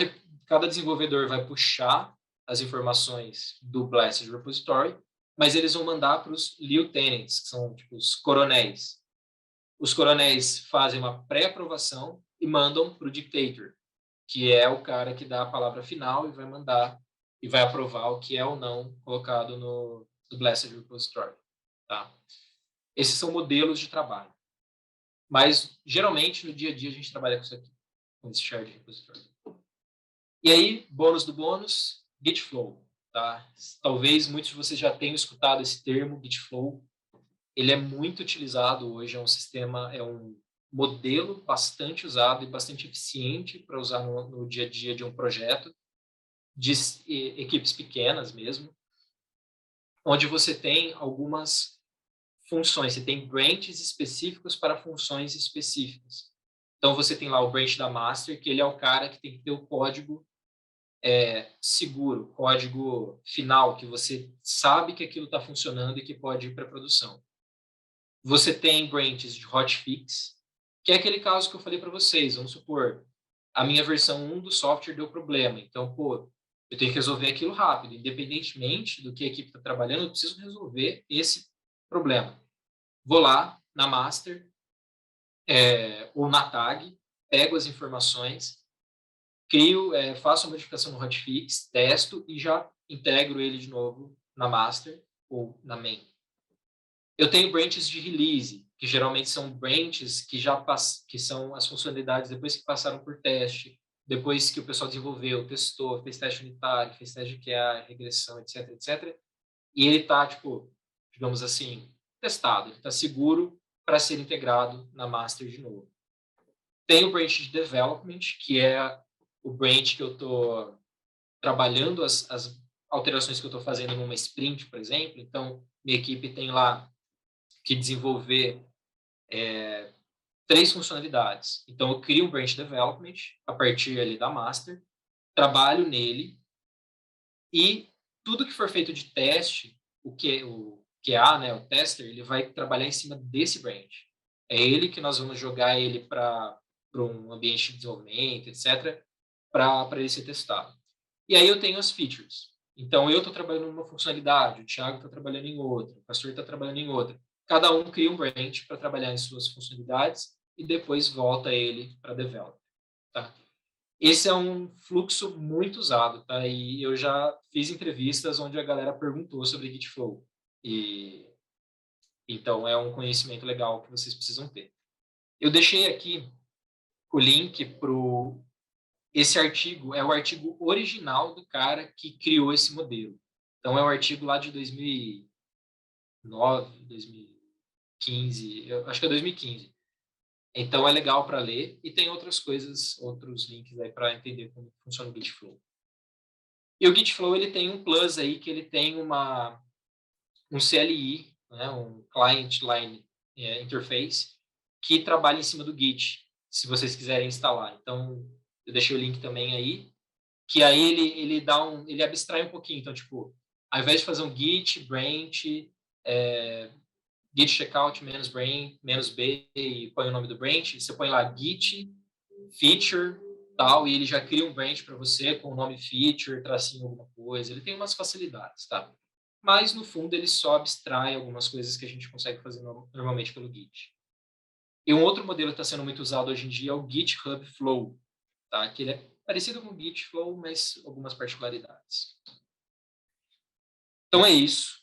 cada desenvolvedor vai puxar as informações do Blessed Repository, mas eles vão mandar para os lieutenants, que são tipo, os coronéis. Os coronéis fazem uma pré-aprovação e mandam para o dictator, que é o cara que dá a palavra final e vai mandar e vai aprovar o que é ou não colocado no Blessed Repository. Tá? Esses são modelos de trabalho. Mas, geralmente, no dia a dia, a gente trabalha com isso aqui, com esse shared repository. E aí, bônus do bônus, Gitflow. Tá? Talvez muitos de vocês já tenham escutado esse termo, Gitflow. Ele é muito utilizado hoje, é um sistema, é um modelo bastante usado e bastante eficiente para usar no dia a dia de um projeto, de equipes pequenas mesmo, onde você tem algumas funções, você tem branches específicos para funções específicas. Então, você tem lá o branch da master, que ele é o cara que tem que ter o código seguro, código final, que você sabe que aquilo está funcionando e que pode ir para produção. Você tem branches de hotfix, que é aquele caso que eu falei para vocês. Vamos supor, a minha versão 1 do software deu problema. Então, eu tenho que resolver aquilo rápido. Independentemente do que a equipe está trabalhando, eu preciso resolver esse problema. Vou lá na master ou na tag, pego as informações, crio, faço a modificação no hotfix, testo e já integro ele de novo na master ou na main. Eu tenho branches de release, que geralmente são branches que são as funcionalidades depois que passaram por teste, depois que o pessoal desenvolveu, testou, fez teste unitário, fez teste de QA, regressão, etc, etc. E ele está, digamos assim, testado, ele está seguro para ser integrado na master de novo. Tem o branch de development, que é o branch que eu estou trabalhando as alterações que eu estou fazendo numa sprint, por exemplo. Então, minha equipe tem lá que desenvolver 3 funcionalidades. Então, eu crio um branch development a partir ali da master, trabalho nele e tudo que for feito de teste, o QA, né, o tester, ele vai trabalhar em cima desse branch. É ele que nós vamos jogar ele para um ambiente de desenvolvimento, etc., para ele ser testado. E aí eu tenho as features. Então, eu estou trabalhando numa funcionalidade, o Thiago está trabalhando em outra, o Pastor está trabalhando em outra. Cada um cria um branch para trabalhar em suas funcionalidades e depois volta ele para develop. Tá? Esse é um fluxo muito usado, tá? E eu já fiz entrevistas onde a galera perguntou sobre Gitflow. E então é um conhecimento legal que vocês precisam ter. Eu deixei aqui o link para esse artigo, é o artigo original do cara que criou esse modelo. Então é um artigo lá de 2009, 2015, eu acho que é 2015. Então é legal para ler e tem outras coisas, outros links aí para entender como funciona o Gitflow. E o Gitflow ele tem um plus aí que ele tem um CLI, né, um Client Line Interface, que trabalha em cima do Git, se vocês quiserem instalar. Então eu deixei o link também aí, que aí ele abstrai um pouquinho. Então, tipo, ao invés de fazer um Git, branch, Git checkout menos B e põe o nome do branch, você põe lá Git, feature, tal, e ele já cria um branch para você com o nome feature, tracinho alguma coisa. Ele tem umas facilidades, tá? Mas, no fundo, ele só abstrai algumas coisas que a gente consegue fazer normalmente pelo Git. E um outro modelo que está sendo muito usado hoje em dia é o GitHub Flow, tá? Que ele é parecido com o Gitflow, mas algumas particularidades. Então é isso.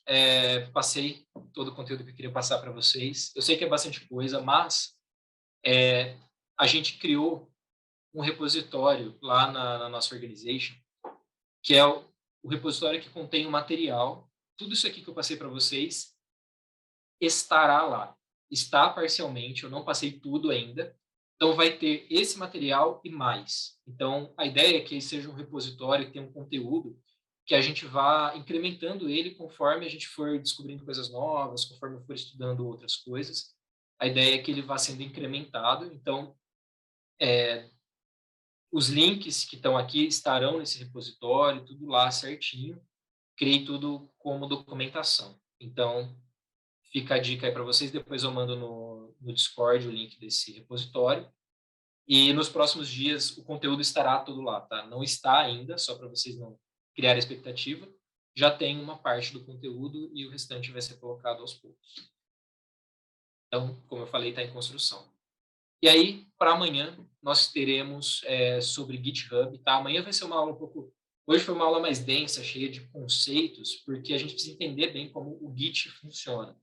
Passei todo o conteúdo que eu queria passar para vocês. Eu sei que é bastante coisa, mas a gente criou um repositório lá na nossa organization, que é o repositório que contém o material. Tudo isso aqui que eu passei para vocês estará lá. está parcialmente, eu não passei tudo ainda. Então, vai ter esse material e mais. Então, a ideia é que ele seja um repositório que tenha um conteúdo que a gente vá incrementando ele conforme a gente for descobrindo coisas novas, conforme eu for estudando outras coisas. A ideia é que ele vá sendo incrementado. Então, os links que estão aqui estarão nesse repositório, tudo lá certinho. Criei tudo como documentação. Então, fica a dica aí para vocês. Depois eu mando no Discord o link desse repositório. E nos próximos dias o conteúdo estará todo lá, tá? Não está ainda, só para vocês não criarem expectativa. Já tem uma parte do conteúdo e o restante vai ser colocado aos poucos. Então, como eu falei, está em construção. E aí, para amanhã, nós teremos sobre GitHub, tá? Amanhã vai ser uma aula um pouco... Hoje foi uma aula mais densa, cheia de conceitos, porque a gente precisa entender bem como o Git funciona.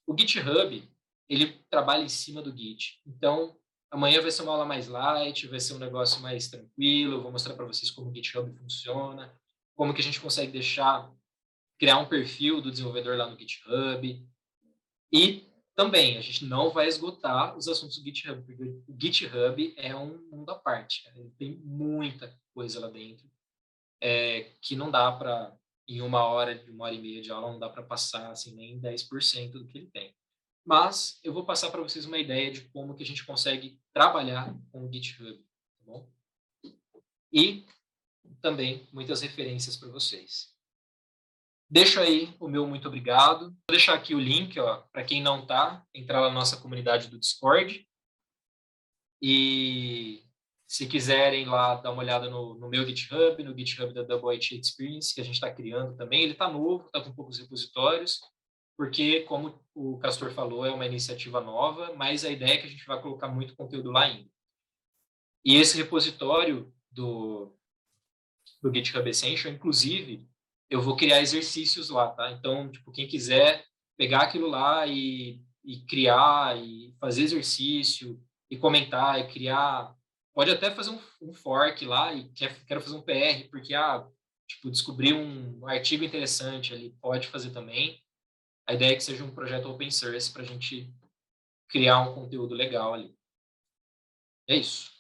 O GitHub, ele trabalha em cima do Git. Então, amanhã vai ser uma aula mais light, vai ser um negócio mais tranquilo, eu vou mostrar para vocês como o GitHub funciona, como que a gente consegue criar um perfil do desenvolvedor lá no GitHub. E também, a gente não vai esgotar os assuntos do GitHub, porque o GitHub é um mundo à parte. Ele tem muita coisa lá dentro que não dá para, em uma hora e meia de aula, não dá para passar assim, nem 10% do que ele tem. Mas eu vou passar para vocês uma ideia de como que a gente consegue trabalhar com o GitHub, tá bom? E também muitas referências para vocês. Deixo aí o meu muito obrigado. Vou deixar aqui o link, ó, para quem não está, entrar na nossa comunidade do Discord. E se quiserem lá dar uma olhada no meu GitHub, no GitHub da Double IT Experience, que a gente está criando também. Ele está novo, está com poucos repositórios, porque, como o Castor falou, é uma iniciativa nova, mas a ideia é que a gente vai colocar muito conteúdo lá ainda. E esse repositório do GitHub Essential, inclusive, eu vou criar exercícios lá, tá? Então, tipo, quem quiser pegar aquilo lá e criar, e fazer exercício, e comentar, e criar... Pode até fazer um fork lá, e quero fazer um PR, porque, tipo, descobri um artigo interessante ali, pode fazer também. A ideia é que seja um projeto open source para a gente criar um conteúdo legal ali. É isso.